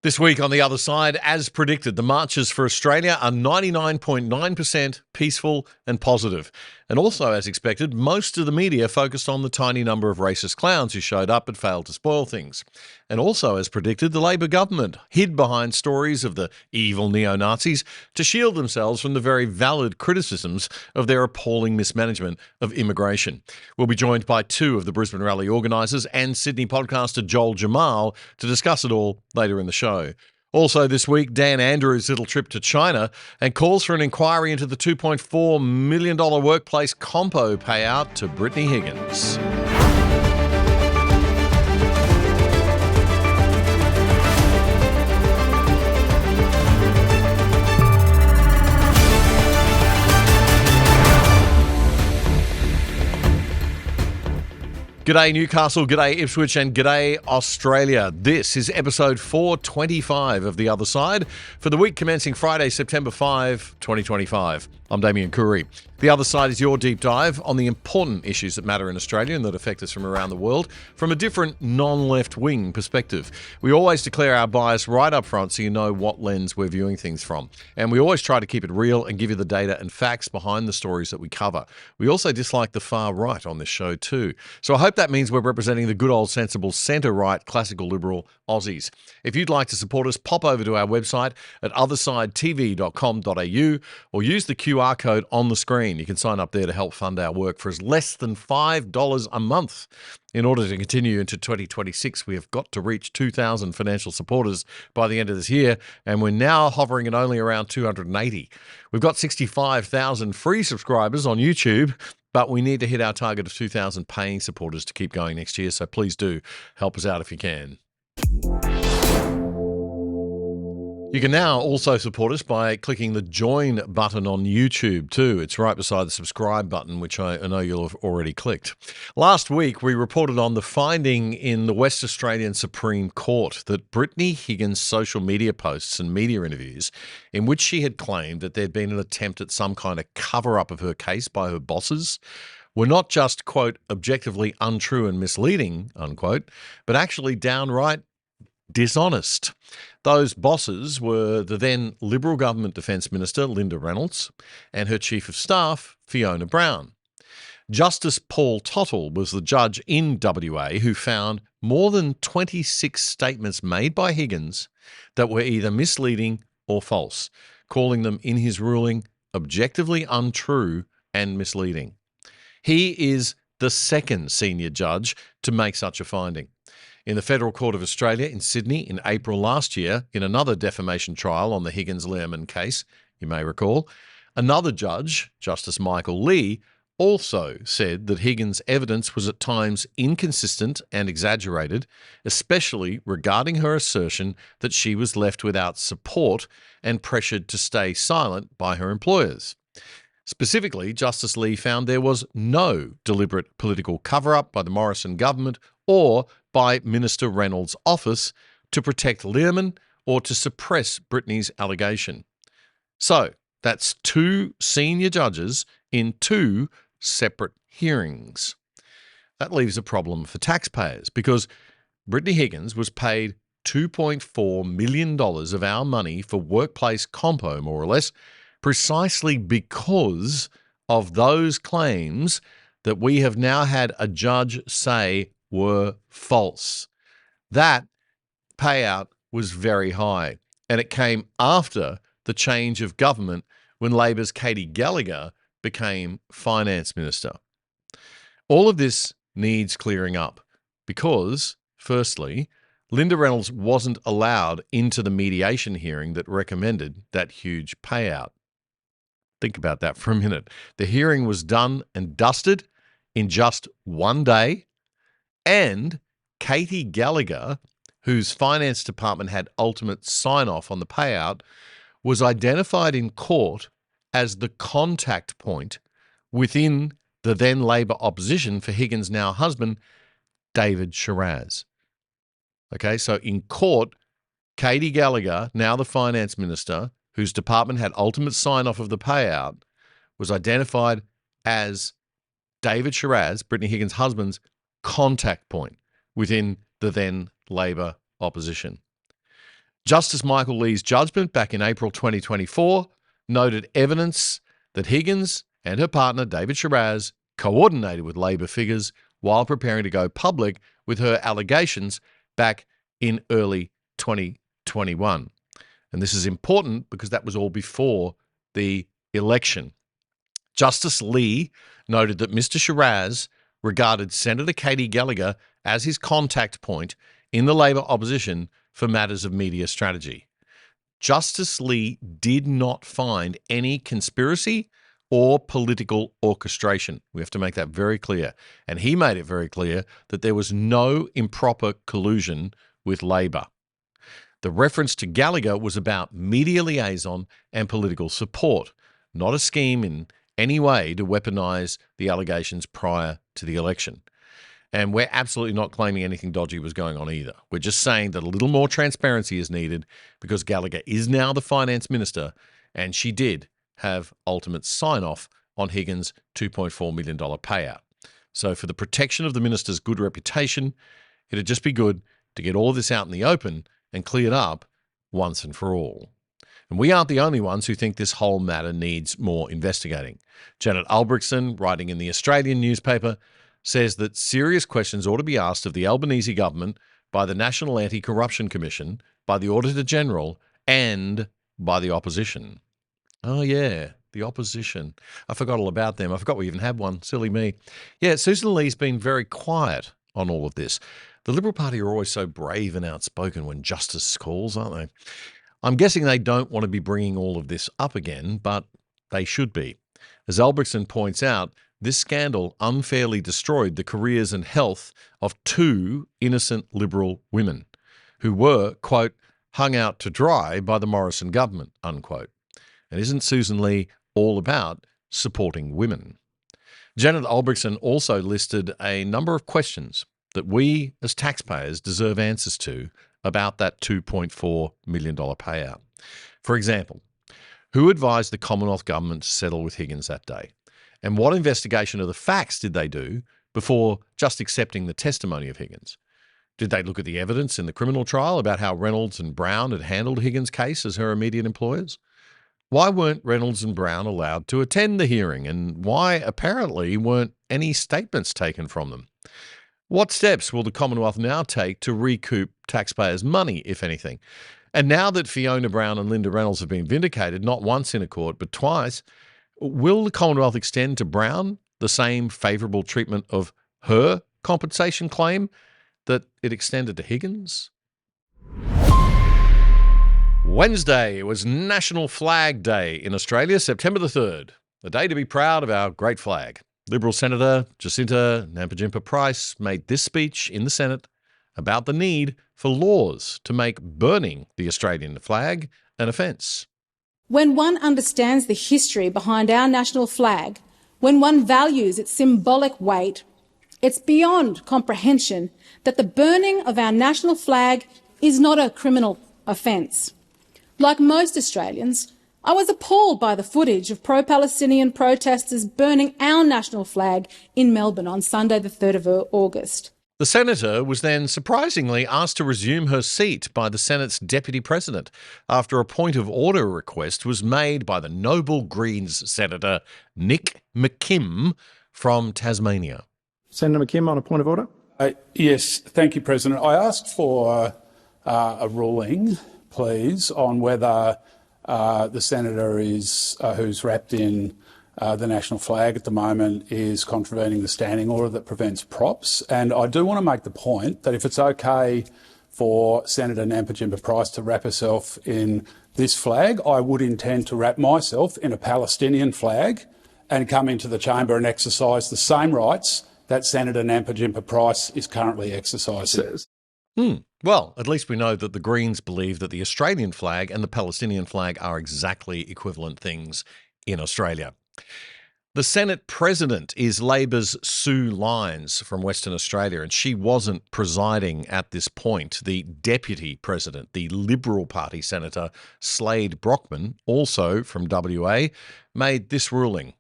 This week on the other side, as predicted, the marches for Australia are 99.9% peaceful and positive. And also, as expected, most of the media focused on the tiny number of racist clowns who showed up but failed to spoil things. And also, as predicted, the Labor government hid behind stories of the evil neo-Nazis to shield themselves from the very valid criticisms of their appalling mismanagement of immigration. We'll be joined by two of the Brisbane rally organisers and Sydney podcaster Joel Jamal to discuss it all later in the show. Also this week, Dan Andrews' little trip to China and calls for an inquiry into the $2.4 million workplace compo payout to Brittany Higgins. G'day Newcastle, g'day Ipswich and g'day Australia. This is episode 425 of The Other Side for the week commencing Friday, September 5, 2025. I'm Damien Curry. The Other Side is your deep dive on the important issues that matter in Australia and that affect us from around the world from a different non-left wing perspective. We always declare our bias right up front so you know what lens we're viewing things from. And we always try to keep it real and give you the data and facts behind the stories that we cover. We also dislike the far right on this show too. So I hope that means we're representing the good old sensible centre-right classical liberal Aussies. If you'd like to support us, pop over to our website at othersidetv.com.au or use the QR code on the screen. You can sign up there to help fund our work for as less than $5 a month. In order to continue into 2026, we have got to reach 2,000 financial supporters by the end of this year, and we're now hovering at only around 280. We've got 65,000 free subscribers on YouTube, but we need to hit our target of 2,000 paying supporters to keep going next year, so please do help us out if you can. You can now also support us by clicking the join button on YouTube too. It's right beside the subscribe button, which I know you'll have already clicked. Last week, we reported on the finding in the West Australian Supreme Court that Brittany Higgins' social media posts and media interviews in which she had claimed that there'd been an attempt at some kind of cover-up of her case by her bosses were not just, quote, objectively untrue and misleading, unquote, but actually downright dishonest. Those bosses were the then Liberal Government Defence Minister, Linda Reynolds, and her Chief of Staff, Fiona Brown. Justice Paul Tottle was the judge in WA who found more than 26 statements made by Higgins that were either misleading or false, calling them, in his ruling, objectively untrue and misleading. He is the second senior judge to make such a finding. In the Federal Court of Australia in Sydney in April last year, in another defamation trial on the Higgins-Lehrman case, you may recall, another judge, Justice Michael Lee, also said that Higgins' evidence was at times inconsistent and exaggerated, especially regarding her assertion that she was left without support and pressured to stay silent by her employers. Specifically, Justice Lee found there was no deliberate political cover-up by the Morrison government or by Minister Reynolds' office to protect Lehrman or to suppress Brittany's allegation. So, that's two senior judges in two separate hearings. That leaves a problem for taxpayers because Brittany Higgins was paid $2.4 million of our money for workplace compo, more or less, precisely because of those claims that we have now had a judge say were false. That payout was very high, and it came after the change of government when Labor's Katie Gallagher became Finance Minister. All of this needs clearing up because, firstly, Linda Reynolds wasn't allowed into the mediation hearing that recommended that huge payout. Think about that for a minute. The hearing was done and dusted in just one day, and Katie Gallagher, whose finance department had ultimate sign-off on the payout, was identified in court as the contact point within the then Labor opposition for Higgins' now husband, David Shiraz. Okay, so in court, Katie Gallagher, now the finance minister, whose department had ultimate sign-off of the payout, was identified as David Shiraz, Brittany Higgins' husband's contact point within the then Labor opposition. Justice Michael Lee's judgment back in April 2024 noted evidence that Higgins and her partner, David Shiraz, coordinated with Labor figures while preparing to go public with her allegations back in early 2021. And this is important because that was all before the election. Justice Lee noted that Mr. Shiraz regarded Senator Katie Gallagher as his contact point in the Labor opposition for matters of media strategy. Justice Lee did not find any conspiracy or political orchestration. We have to make that very clear. And he made it very clear that there was no improper collusion with Labor. The reference to Gallagher was about media liaison and political support, not a scheme in any way to weaponize the allegations prior to the election. And we're absolutely not claiming anything dodgy was going on either. We're just saying that a little more transparency is needed because Gallagher is now the finance minister, and she did have ultimate sign-off on Higgins' $2.4 million payout. So for the protection of the minister's good reputation, it'd just be good to get all of this out in the open and cleared up once and for all. And we aren't the only ones who think this whole matter needs more investigating. Janet Albrechtsen, writing in the Australian newspaper, says that serious questions ought to be asked of the Albanese government by the National Anti-Corruption Commission, by the Auditor General, and by the opposition. Oh, yeah, the opposition. I forgot all about them. I forgot we even had one. Silly me. Yeah, Susan Lee's been very quiet on all of this. The Liberal Party are always so brave and outspoken when justice calls, aren't they? I'm guessing they don't want to be bringing all of this up again, but they should be. As Albrechtsen points out, this scandal unfairly destroyed the careers and health of two innocent Liberal women who were, quote, hung out to dry by the Morrison government, unquote. And isn't Susan Lee all about supporting women? Janet Albrechtsen also listed a number of questions that we as taxpayers deserve answers to about that $2.4 million payout. For example, who advised the Commonwealth government to settle with Higgins that day? And what investigation of the facts did they do before just accepting the testimony of Higgins? Did they look at the evidence in the criminal trial about how Reynolds and Brown had handled Higgins' case as her immediate employers? Why weren't Reynolds and Brown allowed to attend the hearing, and why apparently weren't any statements taken from them? What steps will the Commonwealth now take to recoup taxpayers' money, if anything? And now that Fiona Brown and Linda Reynolds have been vindicated, not once in a court, but twice, will the Commonwealth extend to Brown the same favourable treatment of her compensation claim that it extended to Higgins? Wednesday was National Flag Day in Australia, September the 3rd, a day to be proud of our great flag. Liberal Senator Jacinta Price made this speech in the Senate about the need for laws to make burning the Australian flag an offence. When one understands the history behind our national flag, when one values its symbolic weight, it's beyond comprehension that the burning of our national flag is not a criminal offence. Like most Australians, I was appalled by the footage of pro-Palestinian protesters burning our national flag in Melbourne on Sunday the 3rd of August. The senator was then surprisingly asked to resume her seat by the Senate's deputy president after a point of order request was made by the Noble Greens Senator Nick McKim from Tasmania. Senator McKim on a point of order. Yes, thank you, President. I asked for a ruling, please, on whether the senator who's wrapped in the national flag at the moment is contravening the standing order that prevents props. And I do want to make the point that if it's okay for Senator Nampijinpa Price to wrap herself in this flag, I would intend to wrap myself in a Palestinian flag and come into the chamber and exercise the same rights that Senator Nampijinpa Price is currently exercising. Well, at least we know that the Greens believe that the Australian flag and the Palestinian flag are exactly equivalent things in Australia. The Senate President is Labor's Sue Lyons from Western Australia, and she wasn't presiding at this point. The Deputy President, the Liberal Party Senator Slade Brockman, also from WA, made this ruling.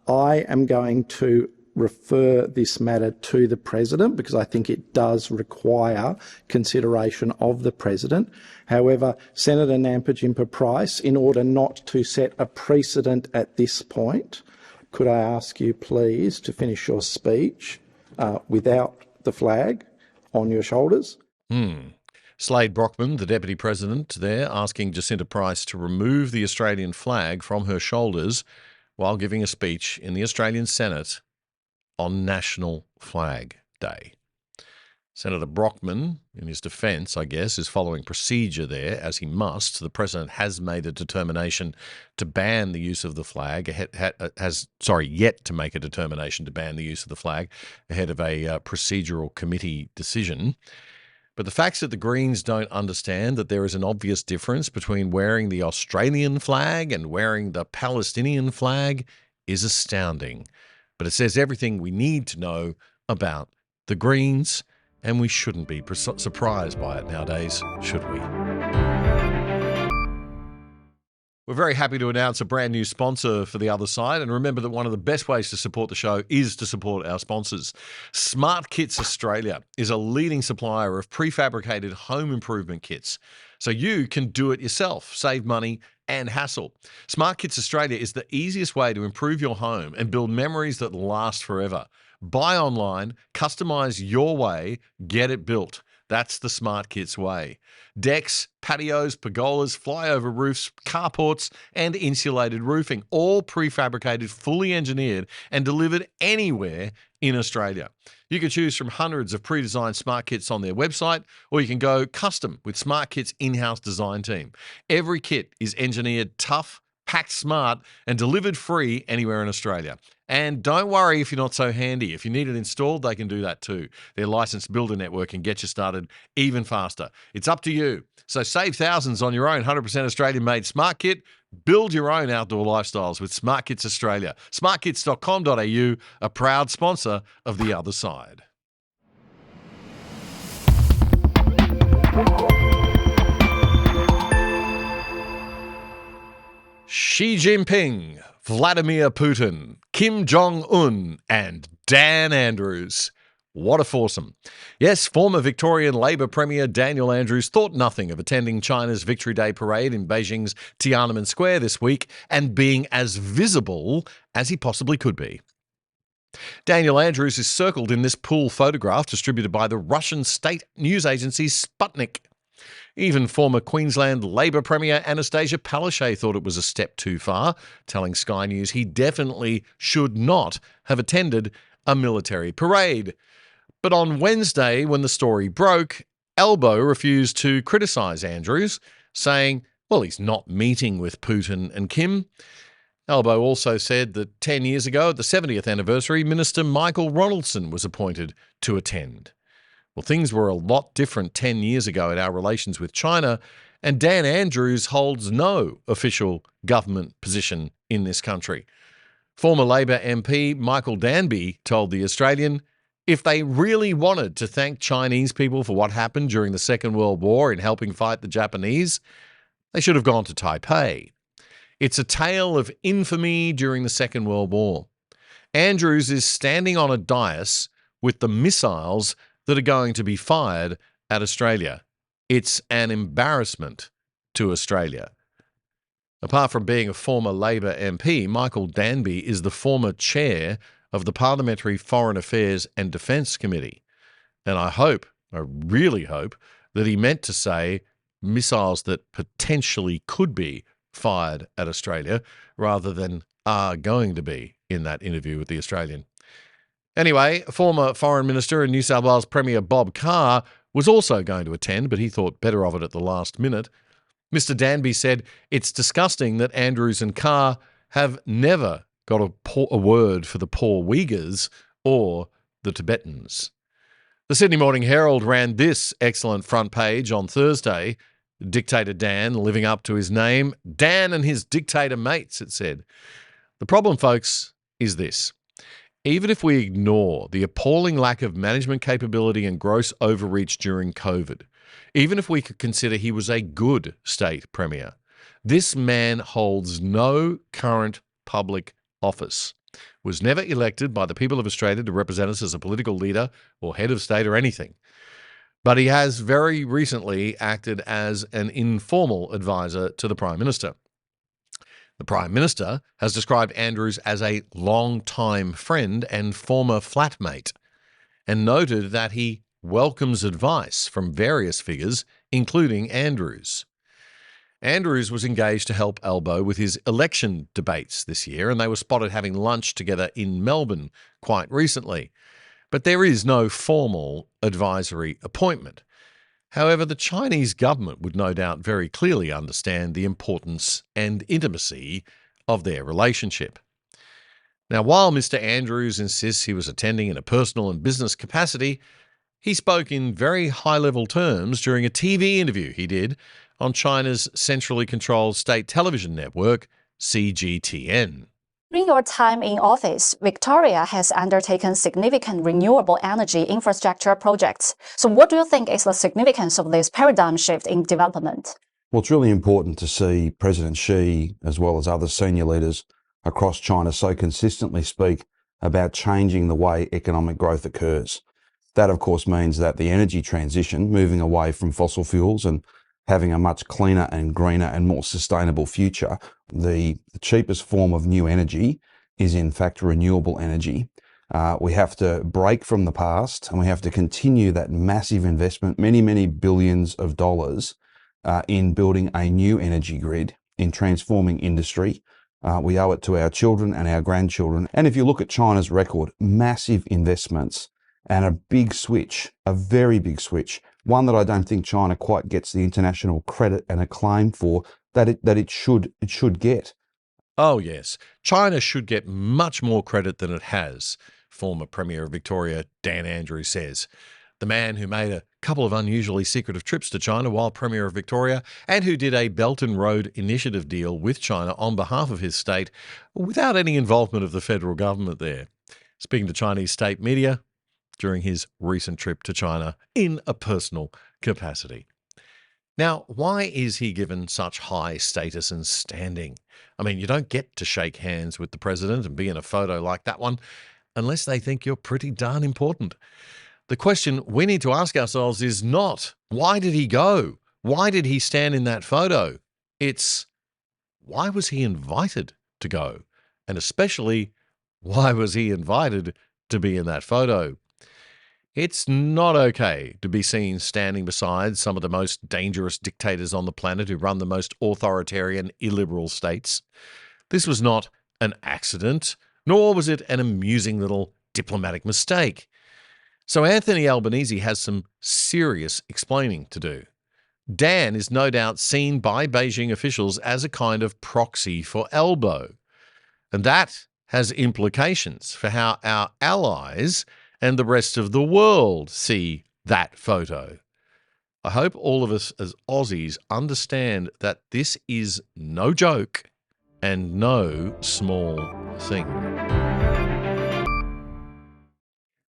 I am going to refer this matter to the President because I think it does require consideration of the President. However, Senator Nampijinpa Price, in order not to set a precedent at this point, could I ask you please to finish your speech without the flag on your shoulders? Slade Brockman, the Deputy President there, asking Jacinta Price to remove the Australian flag from her shoulders while giving a speech in the Australian Senate on National Flag Day. Senator Brockman, in his defence, I guess, is following procedure there, as he must. The President has made a determination to ban the use of the flag, yet to make a determination to ban the use of the flag ahead of a procedural committee decision. But the facts that the Greens don't understand that there is an obvious difference between wearing the Australian flag and wearing the Palestinian flag is astounding. But it says everything we need to know about the Greens, and we shouldn't be surprised by it nowadays, should we? We're very happy to announce a brand new sponsor for The Other Side. And remember that one of the best ways to support the show is to support our sponsors. SmartKits Australia is a leading supplier of prefabricated home improvement kits, so you can do it yourself, save money and hassle. SmartKits Australia is the easiest way to improve your home and build memories that last forever. Buy online, customize your way, get it built. That's the SmartKits way. Decks, patios, pergolas, flyover roofs, carports, and insulated roofing, all prefabricated, fully engineered, and delivered anywhere in Australia. You can choose from hundreds of pre-designed smart kits on their website, or you can go custom with SmartKits' in-house design team. Every kit is engineered tough, packed smart, and delivered free anywhere in Australia. And don't worry if you're not so handy. If you need it installed, they can do that too. Their licensed builder network can get you started even faster. It's up to you. So save thousands on your own 100% Australian-made smart kit. Build your own outdoor lifestyles with SmartKits Australia. SmartKits.com.au, a proud sponsor of The Other Side. Xi Jinping, Vladimir Putin, Kim Jong-un, and Dan Andrews. What a foursome. Yes, former Victorian Labor Premier Daniel Andrews thought nothing of attending China's Victory Day parade in Beijing's Tiananmen Square this week and being as visible as he possibly could be. Daniel Andrews is circled in this pool photograph distributed by the Russian state news agency Sputnik. Even former Queensland Labor Premier Anastasia Palaszczuk thought it was a step too far, telling Sky News he definitely should not have attended a military parade. But on Wednesday, when the story broke, Elbow refused to criticise Andrews, saying, well, he's not meeting with Putin and Kim. Elbow also said that 10 years ago, at the 70th anniversary, Minister Michael Ronaldson was appointed to attend. Well, things were a lot different 10 years ago in our relations with China, and Dan Andrews holds no official government position in this country. Former Labor MP Michael Danby told The Australian, if they really wanted to thank Chinese people for what happened during the Second World War in helping fight the Japanese, they should have gone to Taipei. It's a tale of infamy during the Second World War. Andrews is standing on a dais with the missiles that are going to be fired at Australia. It's an embarrassment to Australia. Apart from being a former Labor MP, Michael Danby is the former chair of the Parliamentary Foreign Affairs and Defence Committee. And I really hope, that he meant to say missiles that potentially could be fired at Australia rather than are going to be in that interview with The Australian. Anyway, former Foreign Minister and New South Wales Premier Bob Carr was also going to attend, but he thought better of it at the last minute. Mr. Danby said it's disgusting that Andrews and Carr have never got a word for the poor Uyghurs or the Tibetans. The Sydney Morning Herald ran this excellent front page on Thursday. Dictator Dan living up to his name. Dan and his dictator mates, it said. The problem, folks, is this. Even if we ignore the appalling lack of management capability and gross overreach during COVID, even if we could consider he was a good state premier, this man holds no current public office. was never elected by the people of Australia to represent us as a political leader or head of state or anything. But he has very recently acted as an informal advisor to the Prime Minister. The Prime Minister has described Andrews as a long-time friend and former flatmate, and noted that he welcomes advice from various figures, including Andrews. Andrews was engaged to help Albo with his election debates this year, and they were spotted having lunch together in Melbourne quite recently. But there is no formal advisory appointment. However, the Chinese government would no doubt very clearly understand the importance and intimacy of their relationship. Now, while Mr. Andrews insists he was attending in a personal and business capacity, he spoke in very high-level terms during a TV interview he did on China's centrally controlled state television network, CGTN. During your time in office, Victoria has undertaken significant renewable energy infrastructure projects. So what do you think is the significance of this paradigm shift in development? Well, it's really important to see President Xi, as well as other senior leaders across China, so consistently speak about changing the way economic growth occurs. That, of course, means that the energy transition, moving away from fossil fuels and having a much cleaner and greener and more sustainable future, the cheapest form of new energy is in fact renewable energy. We have to break from the past, and we have to continue that massive investment, many billions of dollars in building a new energy grid, in transforming industry. We owe it to our children and our grandchildren. And if you look at China's record, massive investments and a big switch, a very big switch, one that I don't think China quite gets the international credit and acclaim for that it should get. Oh, yes. China should get much more credit than it has, former Premier of Victoria Dan Andrews says. The man who made a couple of unusually secretive trips to China while Premier of Victoria, and who did a Belt and Road Initiative deal with China on behalf of his state without any involvement of the federal government there. Speaking to Chinese state media during his recent trip to China in a personal capacity. Now, why is he given such high status and standing? I mean, you don't get to shake hands with the president and be in a photo like that one unless they think you're pretty darn important. The question we need to ask ourselves is not, why did he go? Why did he stand in that photo? It's, why was he invited to go? And especially, why was he invited to be in that photo? It's not okay to be seen standing beside some of the most dangerous dictators on the planet who run the most authoritarian, illiberal states. This was not an accident, nor was it an amusing little diplomatic mistake. So Anthony Albanese has some serious explaining to do. Dan is no doubt seen by Beijing officials as a kind of proxy for Albo. And that has implications for how our allies and the rest of the world see that photo. I hope all of us as Aussies understand that this is no joke and no small thing.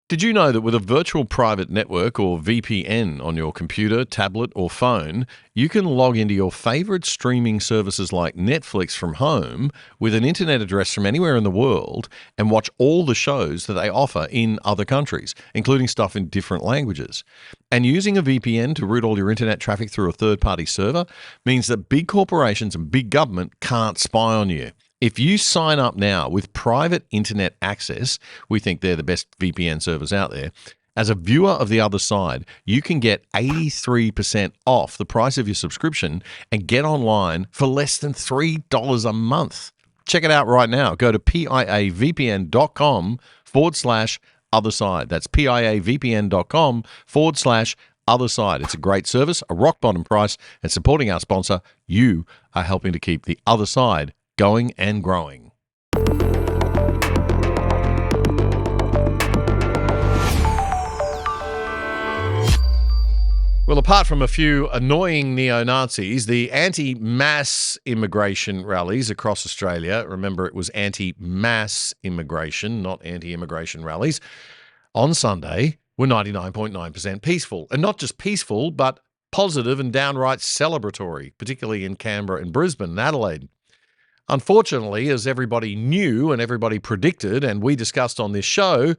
Did you know that with a virtual private network or VPN on your computer, tablet or phone, you can log into your favorite streaming services like Netflix from home with an internet address from anywhere in the world and watch all the shows that they offer in other countries, including stuff in different languages? And using a VPN to route all your internet traffic through a third-party server means that big corporations and big government can't spy on you. If you sign up now with private internet access, we think they're the best VPN servers out there, as a viewer of the other side, you can get 83% off the price of your subscription and get online for less than $3 a month. Check it out right now. Go to piavpn.com/other side. That's piavpn.com/other side. It's a great service, a rock bottom price, and supporting our sponsor, you are helping to keep the other side going and growing. Well, apart from a few annoying neo-Nazis, the anti-mass immigration rallies across Australia, remember it was anti-mass immigration, not anti-immigration rallies, on Sunday were 99.9% peaceful. And not just peaceful, but positive and downright celebratory, particularly in Canberra and Brisbane and Adelaide. Unfortunately, as everybody knew and everybody predicted and we discussed on this show,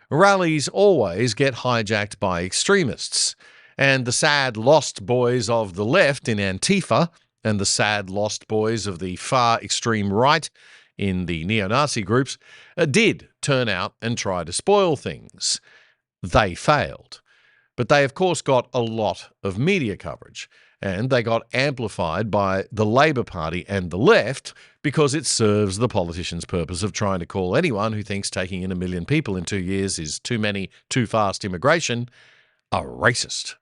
rallies always get hijacked by extremists. And the sad lost boys of the left in Antifa and the sad lost boys of the far extreme right in the neo-Nazi groups did turn out and try to spoil things. They failed. But they, of course, got a lot of media coverage, and they got amplified by the Labor Party and the left because it serves the politicians' purpose of trying to call anyone who thinks taking in 1 million people in 2 years is too many, too fast immigration a racist.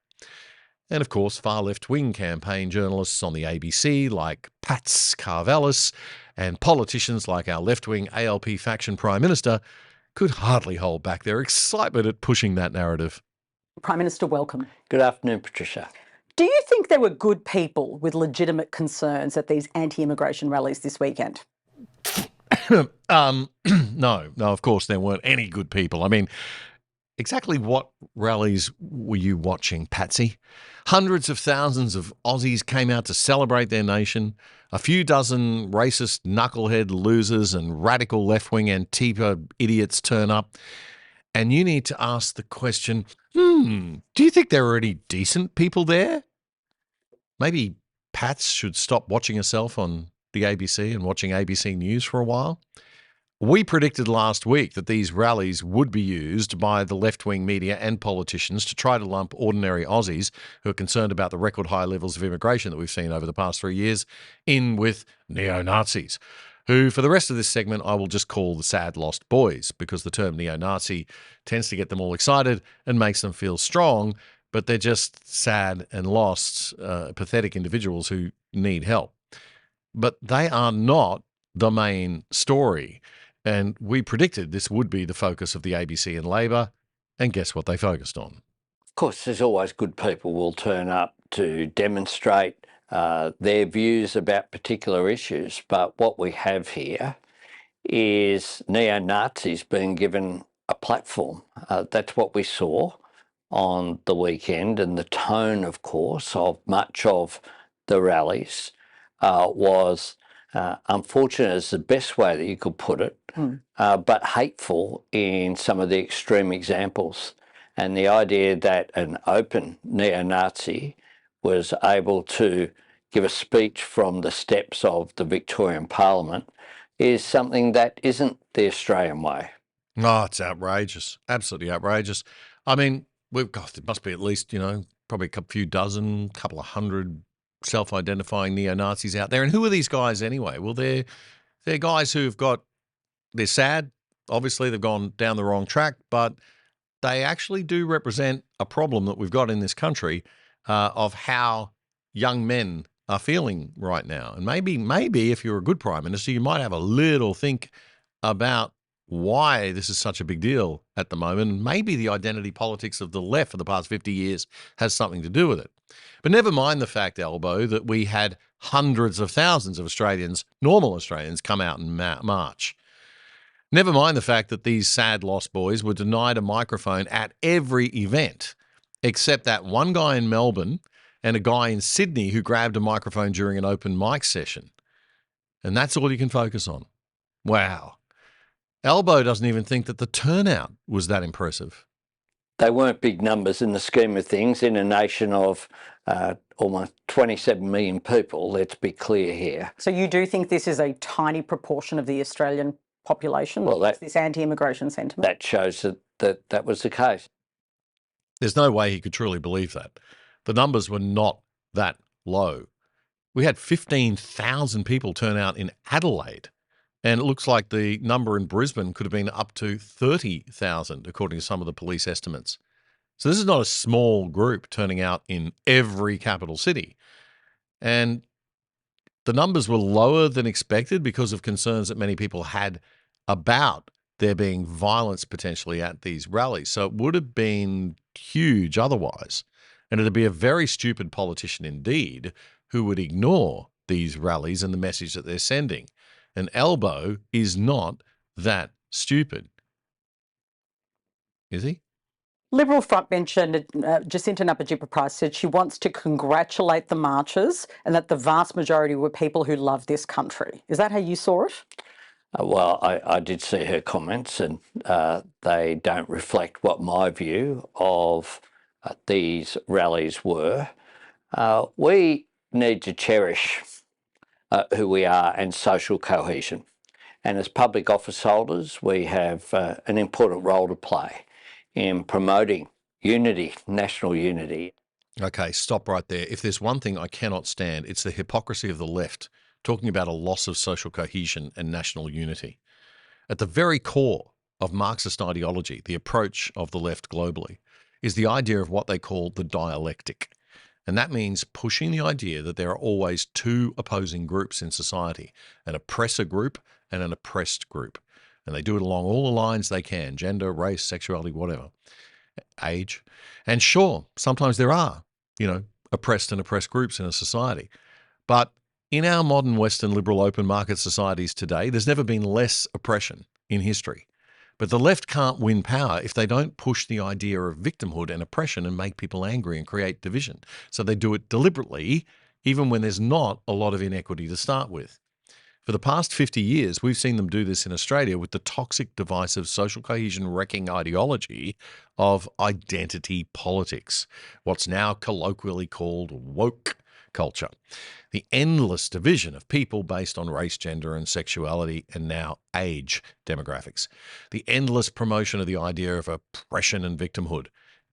And, of course, far left-wing campaign journalists on the ABC like Pats Carvelis and politicians like our left-wing ALP faction Prime Minister could hardly hold back their excitement at pushing that narrative. Prime Minister, welcome. Good afternoon, Patricia. Do you think there were good people with legitimate concerns at these anti-immigration rallies this weekend? No, of course there weren't any good people. I mean, exactly what rallies were you watching, Patsy? Hundreds of thousands of Aussies came out to celebrate their nation. A few dozen racist knucklehead losers and radical left-wing Antifa idiots turn up. And you need to ask the question, do you think there are any decent people there? Maybe Pats should stop watching herself on the ABC and watching ABC News for a while. We predicted last week that these rallies would be used by the left-wing media and politicians to try to lump ordinary Aussies who are concerned about the record high levels of immigration that we've seen over the past 3 years in with neo-Nazis, who for the rest of this segment I will just call the sad lost boys, because the term neo-Nazi tends to get them all excited and makes them feel strong, but they're just sad and lost, pathetic individuals who need help. But they are not the main story. And we predicted this would be the focus of the ABC and Labor, and guess what they focused on? Of course, there's always good people will turn up to demonstrate their views about particular issues, but what we have here is neo-Nazis being given a platform. That's what we saw on the weekend, and the tone, of course, of much of the rallies was unfortunate is the best way that you could put it, but hateful in some of the extreme examples. And the idea that an open neo-Nazi was able to give a speech from the steps of the Victorian Parliament is something that isn't the Australian way. Oh, it's outrageous. Absolutely outrageous. I mean, we've got, there must be at least, probably a few dozen, couple of hundred self-identifying neo-Nazis out there. And who are these guys anyway? Well, they're guys who've they're sad. Obviously, they've gone down the wrong track, but they actually do represent a problem that we've got in this country of how young men are feeling right now. And maybe if you're a good Prime Minister, you might have a little think about why this is such a big deal at the moment. Maybe the identity politics of the left for the past 50 years has something to do with it. But never mind the fact, Elbow, that we had hundreds of thousands of Australians, normal Australians, come out in March. Never mind the fact that these sad lost boys were denied a microphone at every event, except that one guy in Melbourne and a guy in Sydney who grabbed a microphone during an open mic session. And that's all you can focus on. Wow. Elbow doesn't even think that the turnout was that impressive. They weren't big numbers in the scheme of things in a nation of almost 27 million people, let's be clear here. So you do think this is a tiny proportion of the Australian population? Well, this anti-immigration sentiment? That shows that was the case. There's no way he could truly believe that. The numbers were not that low. We had 15,000 people turn out in Adelaide, and it looks like the number in Brisbane could have been up to 30,000, according to some of the police estimates. So this is not a small group turning out in every capital city. And the numbers were lower than expected because of concerns that many people had about there being violence potentially at these rallies. So it would have been huge otherwise. And it'd be a very stupid politician indeed who would ignore these rallies and the message that they're sending. And Elbow is not that stupid. Is he? Liberal frontbencher Jacinta Price said she wants to congratulate the marchers and that the vast majority were people who love this country. Is that how you saw it? Well, I did see her comments, and they don't reflect what my view of these rallies were. We need to cherish who we are and social cohesion. And as public office holders, we have an important role to play in promoting unity, national unity. Okay, stop right there. If there's one thing I cannot stand, it's the hypocrisy of the left, talking about a loss of social cohesion and national unity. At the very core of Marxist ideology, the approach of the left globally, is the idea of what they call the dialectic. And that means pushing the idea that there are always two opposing groups in society, an oppressor group and an oppressed group. And they do it along all the lines they can, gender, race, sexuality, whatever, age. And sure, sometimes there are, oppressed and oppressed groups in a society. But in our modern Western liberal open market societies today, there's never been less oppression in history. But the left can't win power if they don't push the idea of victimhood and oppression and make people angry and create division. So they do it deliberately, even when there's not a lot of inequity to start with. For the past 50 years, we've seen them do this in Australia with the toxic, divisive, social cohesion wrecking ideology of identity politics, what's now colloquially called woke culture. The endless division of people based on race, gender and sexuality, and now age demographics. The endless promotion of the idea of oppression and victimhood,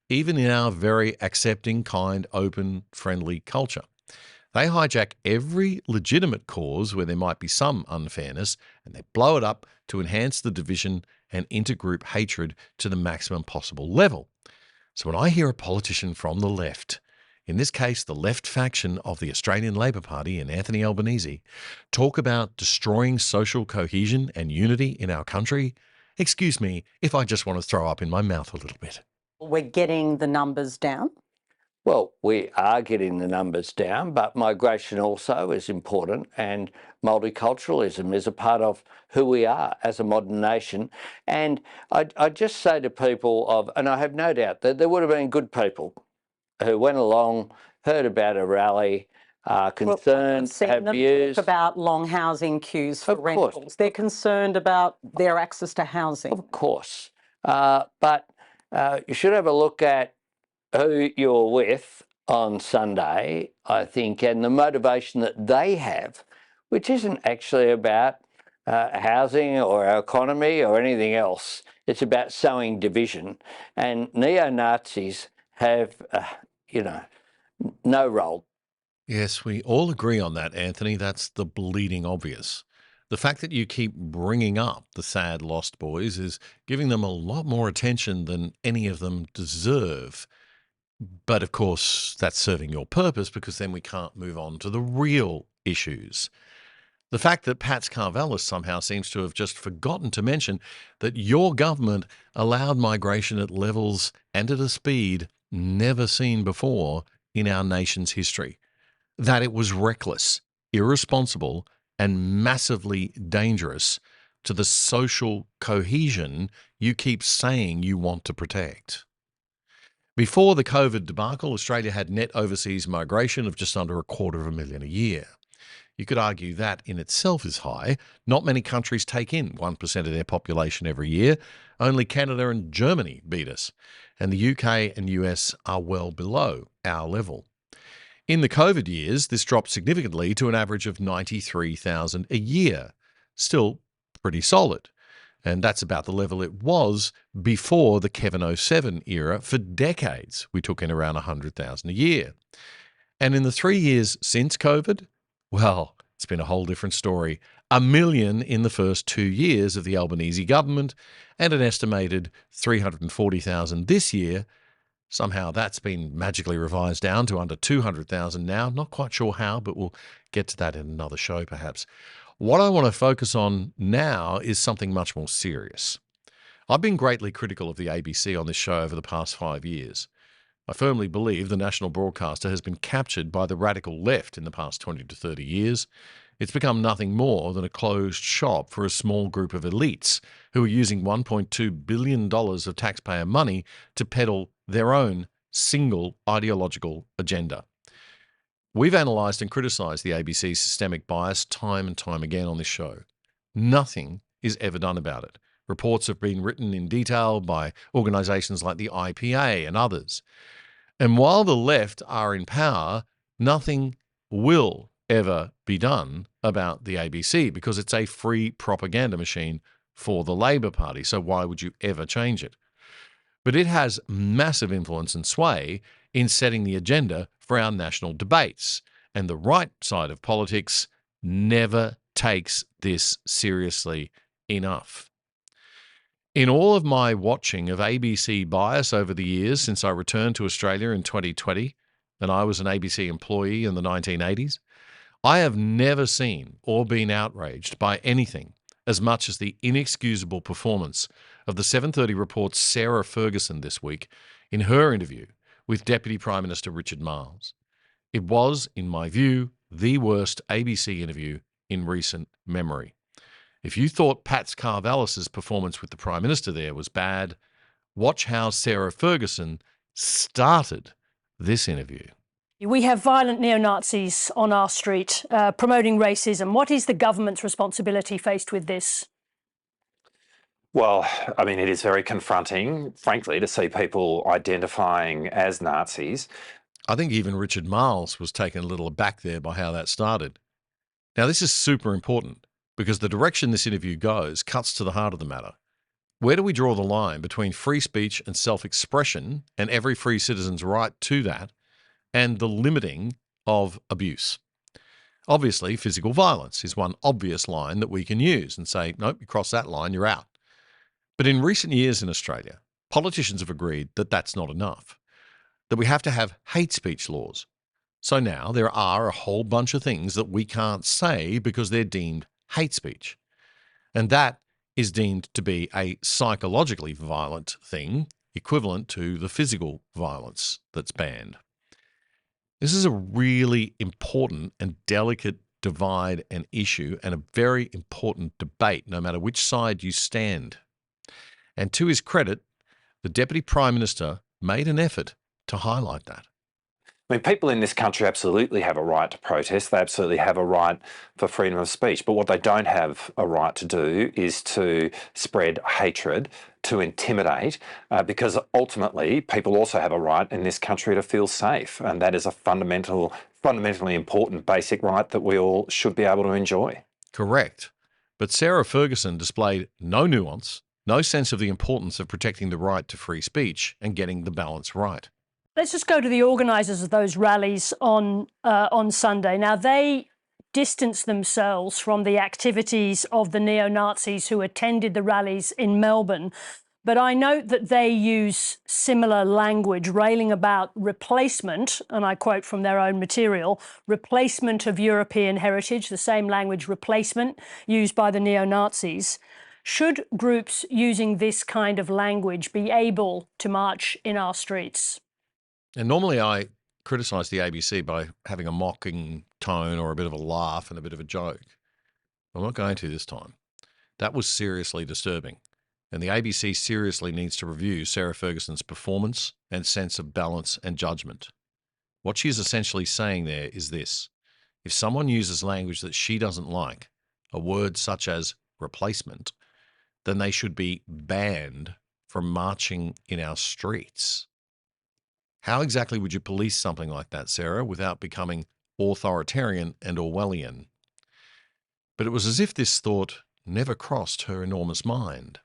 even in our very accepting, kind, open, friendly culture. They hijack every legitimate cause where there might be some unfairness, and they blow it up to enhance the division and intergroup hatred to the maximum possible level. So when I hear a politician from the left, in this case the left faction of the Australian Labor Party and Anthony Albanese, talk about destroying social cohesion and unity in our country, excuse me if I just want to throw up in my mouth a little bit. We're getting the numbers down. Well, we are getting the numbers down, but migration also is important, and multiculturalism is a part of who we are as a modern nation. And I just say to people and I have no doubt that there would have been good people who went along, heard about a rally, concerned, have views. Talk about long housing queues for rentals. They're concerned about their access to housing. Of course. But you should have a look at who you're with on Sunday, I think, and the motivation that they have, which isn't actually about housing or our economy or anything else. It's about sowing division. And neo-Nazis have, no role. Yes, we all agree on that, Anthony. That's the bleeding obvious. The fact that you keep bringing up the sad lost boys is giving them a lot more attention than any of them deserve. But of course, that's serving your purpose because then we can't move on to the real issues. The fact that Pats Carvelis somehow seems to have just forgotten to mention that your government allowed migration at levels and at a speed never seen before in our nation's history. That it was reckless, irresponsible, and massively dangerous to the social cohesion you keep saying you want to protect. Before the COVID debacle, Australia had net overseas migration of just under 250,000 a year. You could argue that in itself is high. Not many countries take in 1% of their population every year. Only Canada and Germany beat us. And the UK and US are well below our level. In the COVID years, this dropped significantly to an average of 93,000 a year. Still pretty solid. And that's about the level it was before the Kevin 07 era. For decades, we took in around 100,000 a year. And in the 3 years since COVID, well, it's been a whole different story. 1 million in the first 2 years of the Albanese government and an estimated 340,000 this year. Somehow that's been magically revised down to under 200,000 now. Not quite sure how, but we'll get to that in another show perhaps. What I want to focus on now is something much more serious. I've been greatly critical of the ABC on this show over the past 5 years. I firmly believe the national broadcaster has been captured by the radical left in the past 20 to 30 years. It's become nothing more than a closed shop for a small group of elites who are using $1.2 billion of taxpayer money to peddle their own single ideological agenda. We've analysed and criticised the ABC's systemic bias time and time again on this show. Nothing is ever done about it. Reports have been written in detail by organisations like the IPA and others. And while the left are in power, nothing will ever be done about the ABC because it's a free propaganda machine for the Labor Party. So why would you ever change it? But it has massive influence and sway in setting the agenda for our national debates. And the right side of politics never takes this seriously enough. In all of my watching of ABC bias over the years since I returned to Australia in 2020, and I was an ABC employee in the 1980s, I have never seen or been outraged by anything as much as the inexcusable performance of the 7:30 Report's Sarah Ferguson this week in her interview with Deputy Prime Minister Richard Marles. It was, in my view, the worst ABC interview in recent memory. If you thought Pat Carvallis's performance with the Prime Minister there was bad, watch how Sarah Ferguson started this interview. We have violent neo-Nazis on our street promoting racism. What is the government's responsibility faced with this? Well, I mean, it is very confronting, frankly, to see people identifying as Nazis. I think even Richard Marles was taken a little aback there by how that started. Now, this is super important because the direction this interview goes cuts to the heart of the matter. Where do we draw the line between free speech and self-expression and every free citizen's right to that, and the limiting of abuse? Obviously, physical violence is one obvious line that we can use and say, nope, you cross that line, you're out. But in recent years in Australia, politicians have agreed that that's not enough, that we have to have hate speech laws. So now there are a whole bunch of things that we can't say because they're deemed hate speech. And that is deemed to be a psychologically violent thing, equivalent to the physical violence that's banned. This is a really important and delicate divide and issue, and a very important debate, no matter which side you stand. And to his credit, the Deputy Prime Minister made an effort to highlight that. I mean, people in this country absolutely have a right to protest. They absolutely have a right for freedom of speech. But what they don't have a right to do is to spread hatred, to intimidate, because ultimately people also have a right in this country to feel safe. And that is a fundamentally important basic right that we all should be able to enjoy. Correct. But Sarah Ferguson displayed no nuance, no sense of the importance of protecting the right to free speech and getting the balance right. Let's just go to the organisers of those rallies on Sunday. Now, they distanced themselves from the activities of the neo-Nazis who attended the rallies in Melbourne. But I note that they use similar language, railing about replacement, and I quote from their own material, replacement of European heritage, the same language, replacement, used by the neo-Nazis. Should groups using this kind of language be able to march in our streets? And normally I criticise the ABC by having a mocking tone or a bit of a laugh and a bit of a joke. I'm not going to this time. That was seriously disturbing. And the ABC seriously needs to review Sarah Ferguson's performance and sense of balance and judgment. What she's essentially saying there is this: if someone uses language that she doesn't like, a word such as replacement, then they should be banned from marching in our streets. How exactly would you police something like that, Sarah, without becoming authoritarian and Orwellian? But it was as if this thought never crossed her enormous mind.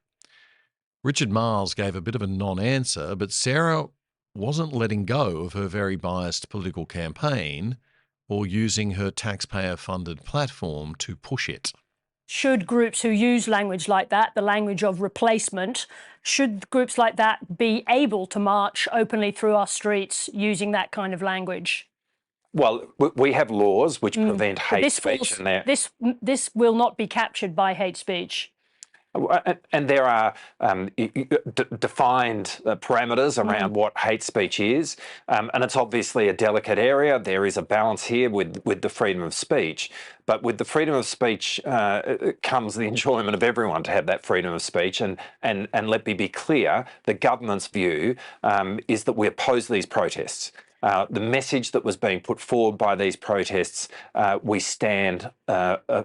Richard Marles gave a bit of a non-answer, but Sarah wasn't letting go of her very biased political campaign or using her taxpayer-funded platform to push it. Should groups who use language like that, the language of replacement, should groups like that be able to march openly through our streets using that kind of language? Well, we have laws which prevent hate speech. This will not be captured by hate speech. And there are defined parameters around what hate speech is, and it's obviously a delicate area. There is a balance here with the freedom of speech, but with the freedom of speech comes the enjoyment of everyone to have that freedom of speech. And let me be clear, the government's view is that we oppose these protests. The message that was being put forward by these protests, we stand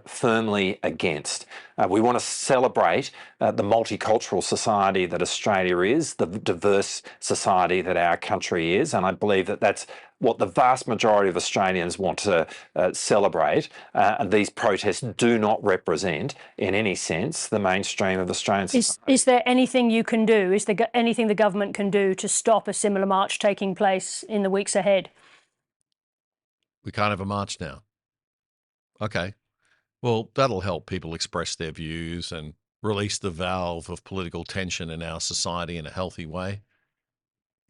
firmly against. We want to celebrate the multicultural society that Australia is, the diverse society that our country is, and I believe that that's what the vast majority of Australians want to celebrate, and these protests do not represent, in any sense, the mainstream of Australian society. Is there anything you can do? Is there anything the government can do to stop a similar march taking place in the weeks ahead? We can't have a march now. Okay. Well, that'll help people express their views and release the valve of political tension in our society in a healthy way.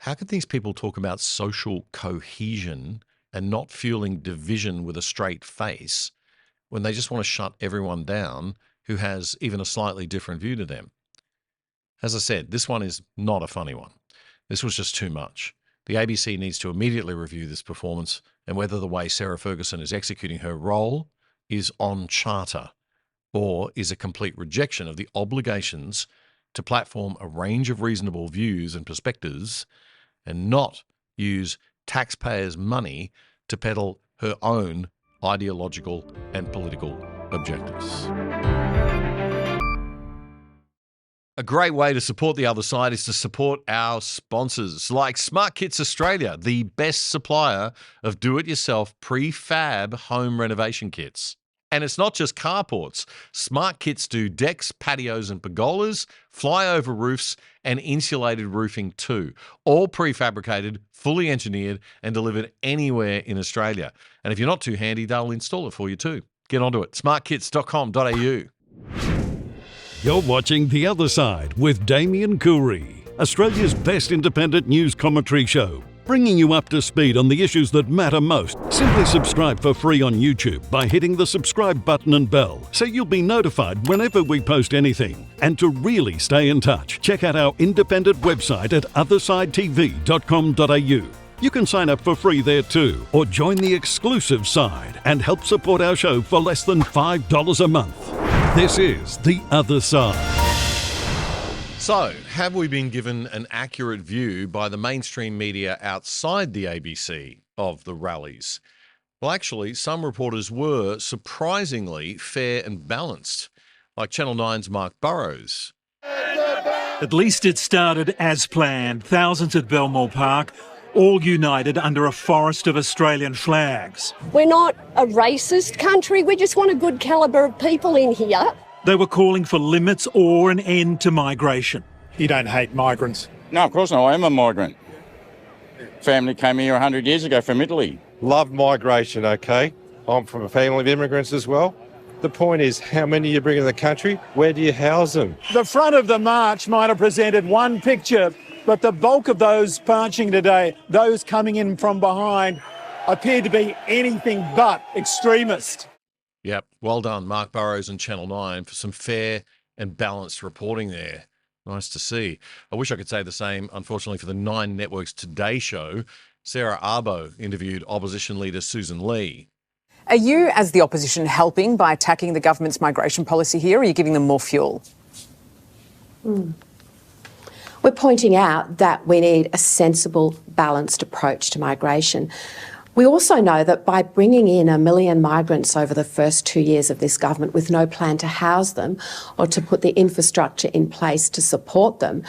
How can these people talk about social cohesion and not fueling division with a straight face when they just want to shut everyone down who has even a slightly different view to them? As I said, this one is not a funny one. This was just too much. The ABC needs to immediately review this performance and whether the way Sarah Ferguson is executing her role is on charter or is a complete rejection of the obligations to platform a range of reasonable views and perspectives and not use taxpayers' money to peddle her own ideological and political objectives. A great way to support the other side is to support our sponsors like SmartKits Australia, the best supplier of do-it-yourself prefab home renovation kits. And it's not just carports. SmartKits do decks, patios and pergolas, flyover roofs and insulated roofing too. All prefabricated, fully engineered and delivered anywhere in Australia. And if you're not too handy, they'll install it for you too. Get onto it. smartkits.com.au. You're watching The Other Side with Damien Coorey, Australia's best independent news commentary show, bringing you up to speed on the issues that matter most. Simply subscribe for free on YouTube by hitting the subscribe button and bell so you'll be notified whenever we post anything. And to really stay in touch, check out our independent website at othersidetv.com.au. You can sign up for free there too, or join the exclusive side and help support our show for less than $5 a month. This is The Other Side. So, have we been given an accurate view by the mainstream media outside the ABC of the rallies? Well, actually, some reporters were surprisingly fair and balanced, like Channel 9's Mark Burrows. At least it started as planned. Thousands at Belmore Park, all united under a forest of Australian flags. We're not a racist country, we just want a good calibre of people in here. They were calling for limits or an end to migration. You don't hate migrants? No, of course not. I am a migrant. Family came here 100 years ago from Italy. Love migration, okay? I'm from a family of immigrants as well. The point is, how many you bring in the country? Where do you house them? The front of the march might have presented one picture, but the bulk of those marching today, those coming in from behind, appeared to be anything but extremist. Yep, well done, Mark Burrows and Channel 9 for some fair and balanced reporting there. Nice to see. I wish I could say the same, unfortunately, for the Nine Network's Today Show. Sarah Arbo interviewed opposition leader Susan Lee. Are you, as the opposition, helping by attacking the government's migration policy here, or are you giving them more fuel? We're pointing out that we need a sensible, balanced approach to migration. We also know that by bringing in 1 million migrants over the first 2 years of this government with no plan to house them or to put the infrastructure in place to support them,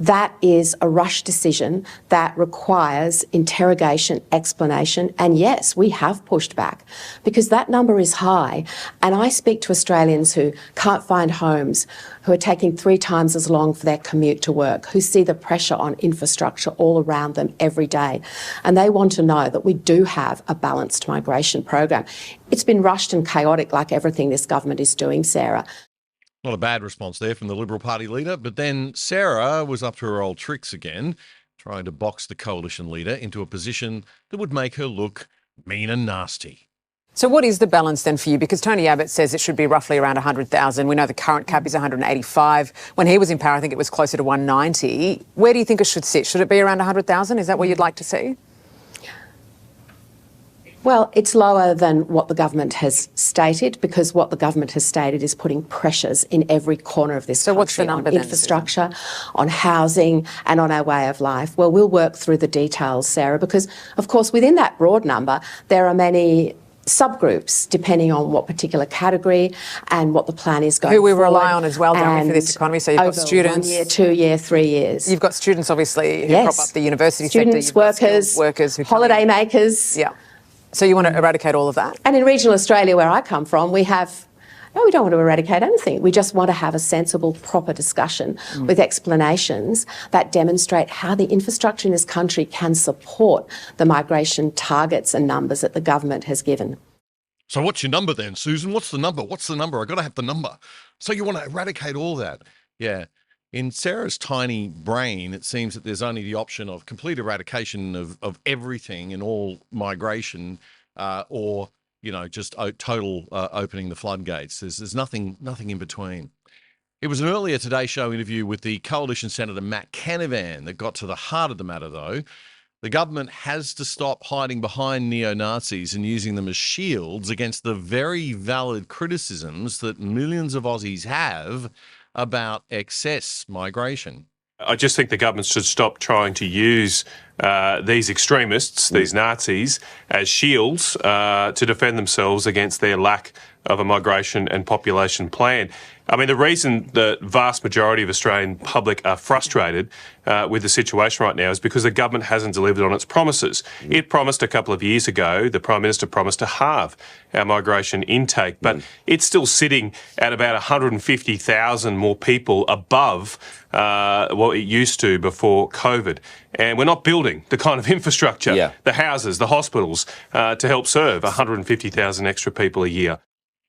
that is a rush decision that requires interrogation, explanation, and yes, we have pushed back because that number is high. And I speak to Australians who can't find homes, who are taking 3 times as long for their commute to work, who see the pressure on infrastructure all around them every day. And they want to know that we do have a balanced migration program. It's been rushed and chaotic like everything this government is doing, Sarah. Not a bad response there from the Liberal Party leader, but then Sarah was up to her old tricks again, trying to box the coalition leader into a position that would make her look mean and nasty. So what is the balance then for you? Because Tony Abbott says it should be roughly around 100,000. We know the current cap is 185. When he was in power, I think it was closer to 190. Where do you think it should sit? Should it be around 100,000? Is that what you'd like to see? Well, it's lower than what the government has stated, because what the government has stated is putting pressures in every corner of this country. What's the number on then, infrastructure, on housing and on our way of life. Well, we'll work through the details, Sarah, because, of course, within that broad number, there are many subgroups depending on what particular category and what the plan is going forward. Who we rely on as well, don't we, for this economy? So you've got students. 1 year, 2 year, 3 years. You've got students, obviously, who prop up the university students, sector. workers, holiday makers. Yeah. So you want to eradicate all of that? And in regional Australia, where I come from, we don't want to eradicate anything. We just want to have a sensible, proper discussion with explanations that demonstrate how the infrastructure in this country can support the migration targets and numbers that the government has given. So what's your number then, Susan? What's the number? What's the number? I've got to have the number. So you want to eradicate all that? Yeah. In Sarah's tiny brain, it seems that there's only the option of complete eradication of everything and all migration, or just total opening the floodgates. There's nothing in between. It was an earlier Today Show interview with the Coalition Senator Matt Canavan that got to the heart of the matter, though. The government has to stop hiding behind neo-Nazis and using them as shields against the very valid criticisms that millions of Aussies have about excess migration. I just think the government should stop trying to use these extremists, these Nazis, as shields to defend themselves against their lack of a migration and population plan. I mean, the reason the vast majority of Australian public are frustrated with the situation right now is because the government hasn't delivered on its promises. It promised a couple of years ago, the Prime Minister promised to halve our migration intake, but it's still sitting at about 150,000 more people above what it used to before COVID. And we're not building the kind of infrastructure, the houses, the hospitals, to help serve 150,000 extra people a year.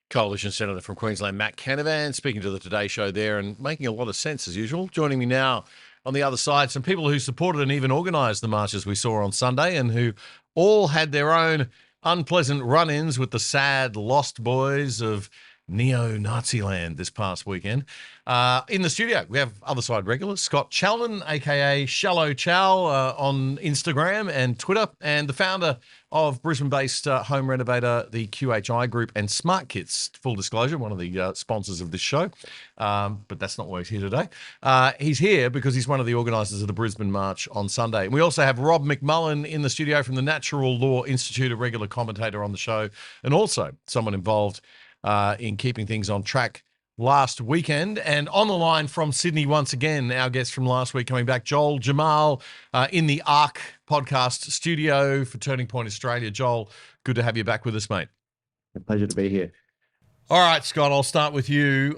Coalition Senator from Queensland, Matt Canavan, speaking to the Today Show there and making a lot of sense as usual. Joining me now on the other side, some people who supported and even organised the marches we saw on Sunday and who all had their own unpleasant run-ins with the sad lost boys of neo-Nazi land this past weekend. In the studio, we have other side regulars, Scott Chalman, aka Shallow Chow, on Instagram and Twitter, and the founder of Brisbane-based home renovator, the QHI Group, and SmartKits, full disclosure, one of the sponsors of this show. But that's not why he's here today. He's here because he's one of the organisers of the Brisbane March on Sunday. And we also have Rob McMullen in the studio from the Natural Law Institute, a regular commentator on the show, and also someone involved in keeping things on track last weekend. And on the line from Sydney once again, our guest from last week coming back, Joel Jamal, in the ARC podcast studio for Turning Point Australia. Joel, good to have you back with us, mate. A pleasure to be here. All right, Scott, I'll start with you.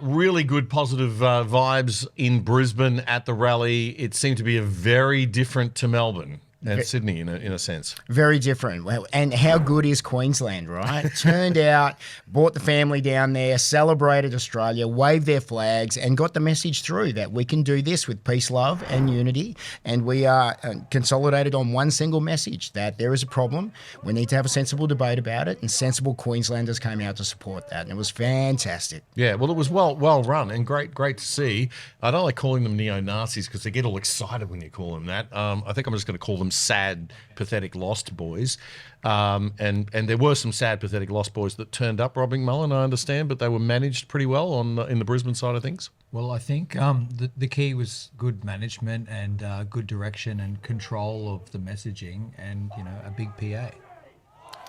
Really good positive vibes in Brisbane at the rally. It seemed to be a very different to Melbourne and Sydney in a sense. Very different. Well, and how good is Queensland, right? Turned out, brought the family down there, celebrated Australia, waved their flags, and got the message through that we can do this with peace, love, and unity. And we are consolidated on one single message, that there is a problem. We need to have a sensible debate about it, and sensible Queenslanders came out to support that. And it was fantastic. Yeah, well, it was well run and great to see. I don't like calling them neo-Nazis because they get all excited when you call them that. I think I'm just going to call them sad, pathetic, lost boys. And there were some sad, pathetic, lost boys that turned up, Rob McMullen, I understand, but they were managed pretty well in the Brisbane side of things. Well, I think the key was good management and good direction and control of the messaging and, a big PA.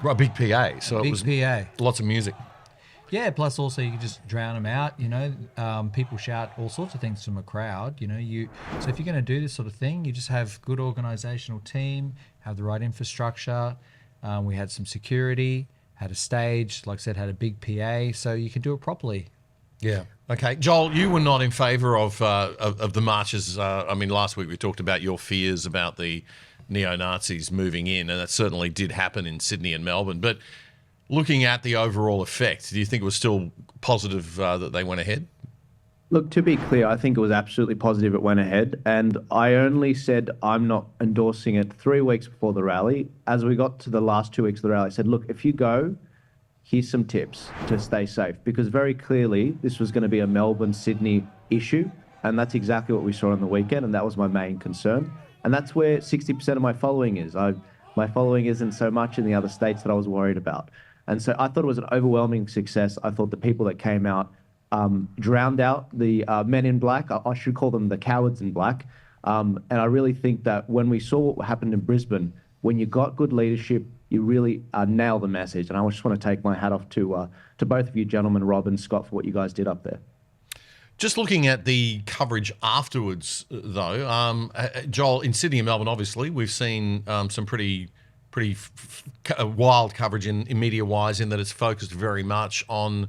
Right, big PA. So it was PA. Lots of music. Yeah, plus also you can just drown them out, people shout all sorts of things from a crowd, so if you're going to do this sort of thing, you just have good organisational team, have the right infrastructure. We had some security, had a stage, like I said, had a big PA, so you can do it properly. Yeah. Okay. Joel, you were not in favour of the marches. Last week we talked about your fears about the neo-Nazis moving in, and that certainly did happen in Sydney and Melbourne, but looking at the overall effect, do you think it was still positive that they went ahead? Look, to be clear, I think it was absolutely positive it went ahead. And I only said I'm not endorsing it 3 weeks before the rally. As we got to the last 2 weeks of the rally, I said, look, if you go here's some tips to stay safe, because very clearly this was going to be a Melbourne-Sydney issue, and that's exactly what we saw on the weekend, and that was my main concern. And that's where 60% of my following is. My following isn't so much in the other states that I was worried about. And so I thought it was an overwhelming success. I thought the people that came out drowned out the men in black. I should call them the cowards in black. And I really think that when we saw what happened in Brisbane, when you got good leadership, you really nail the message. And I just want to take my hat off to both of you gentlemen, Rob and Scott, for what you guys did up there. Just looking at the coverage afterwards, though, Joel, in Sydney and Melbourne, obviously, we've seen some pretty wild coverage in media-wise, in that it's focused very much on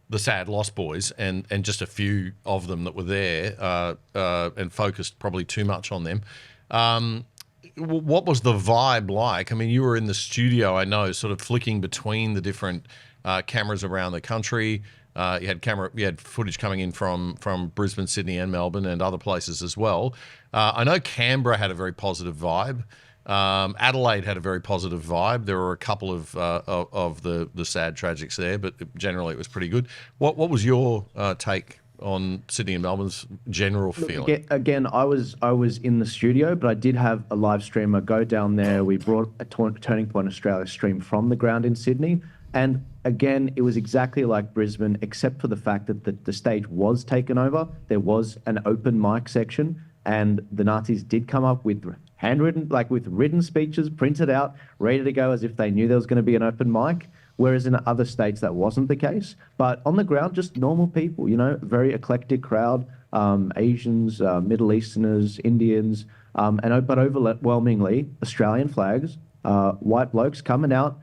the sad Lost Boys and just a few of them that were there, and focused probably too much on them. What was the vibe like? I mean, you were in the studio, I know, sort of flicking between the different cameras around the country. You had footage coming in from Brisbane, Sydney, and Melbourne, and other places as well. I know Canberra had a very positive vibe. Adelaide had a very positive vibe. There were a couple of the sad tragics there, but generally it was pretty good. What was your take on Sydney and Melbourne's general feeling? Again, I was in the studio, but I did have a live streamer go down there. We brought a Turning Point Australia stream from the ground in Sydney. And again, it was exactly like Brisbane, except for the fact that the stage was taken over. There was an open mic section, and the Nazis did come up with handwritten, like with written speeches printed out, ready to go, as if they knew there was going to be an open mic. Whereas in other states that wasn't the case. But on the ground, just normal people, you know, very eclectic crowd, Asians, Middle Easterners, Indians, but overwhelmingly Australian flags, white blokes coming out,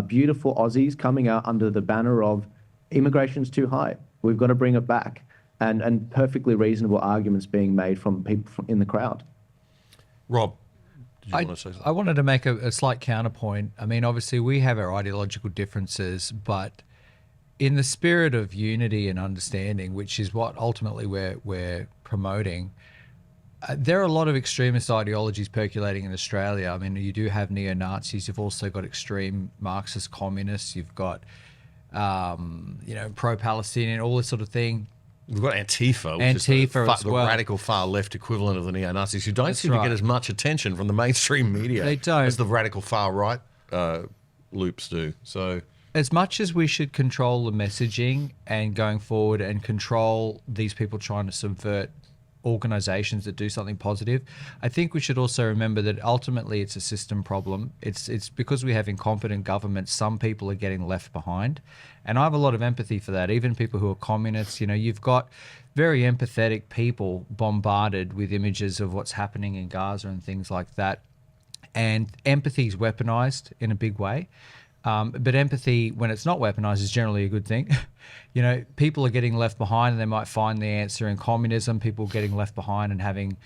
beautiful Aussies coming out under the banner of immigration's too high, we've got to bring it back, and perfectly reasonable arguments being made from people in the crowd. Rob, did you want to say something? I wanted to make a slight counterpoint. I mean, obviously we have our ideological differences, but in the spirit of unity and understanding, which is what ultimately we're promoting, there are a lot of extremist ideologies percolating in Australia. I mean, you do have neo-Nazis. You've also got extreme Marxist communists. You've got, pro-Palestinian, all this sort of thing. We've got Antifa, which is the radical far left equivalent of the neo-Nazis, who don't seem to get as much attention from the mainstream media as the radical far right loops do. So, as much as we should control the messaging and going forward and control these people trying to subvert organisations that do something positive, I think we should also remember that ultimately it's a system problem. It's because we have incompetent governments, some people are getting left behind. And I have a lot of empathy for that. Even people who are communists, you know, you've got very empathetic people bombarded with images of what's happening in Gaza and things like that. And empathy is weaponized in a big way. But empathy, when it's not weaponized, is generally a good thing. You know, people are getting left behind, and they might find the answer in communism. People getting left behind and having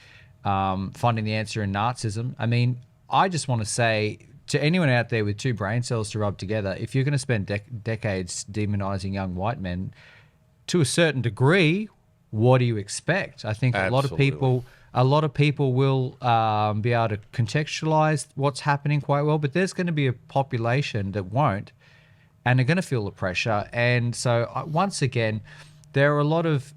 finding the answer in Nazism. I mean, I just want to say to anyone out there with two brain cells to rub together, if you're going to spend decades demonizing young white men, to a certain degree, what do you expect? I think a lot of people will be able to contextualize what's happening quite well, but there's going to be a population that won't, and they're going to feel the pressure. And so once again, there are a lot of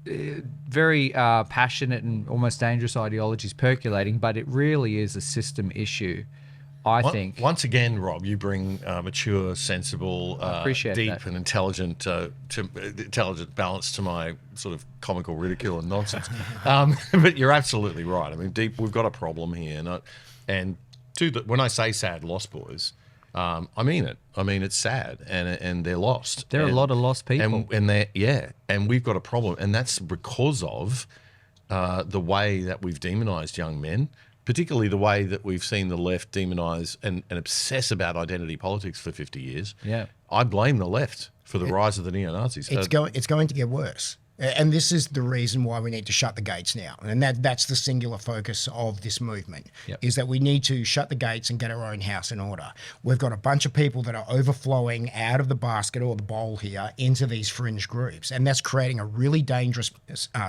very passionate and almost dangerous ideologies percolating, but it really is a system issue, I think. Once again, Rob, you bring mature, sensible, deep and intelligent balance to my sort of comical ridicule and nonsense. But you're absolutely right. I mean, we've got a problem here. And when I say sad Lost Boys, I mean it. I mean, it's sad, and they're lost. There are a lot of lost people. And we've got a problem. And that's because of the way that we've demonized young men, particularly the way that we've seen the left demonize and obsess about identity politics for 50 years. Yeah, I blame the left for the rise of the neo-Nazis. It's going to get worse. And this is the reason why we need to shut the gates now. And that's the singular focus of this movement, is that we need to shut the gates and get our own house in order. We've got a bunch of people that are overflowing out of the basket or the bowl here into these fringe groups. And that's creating a really dangerous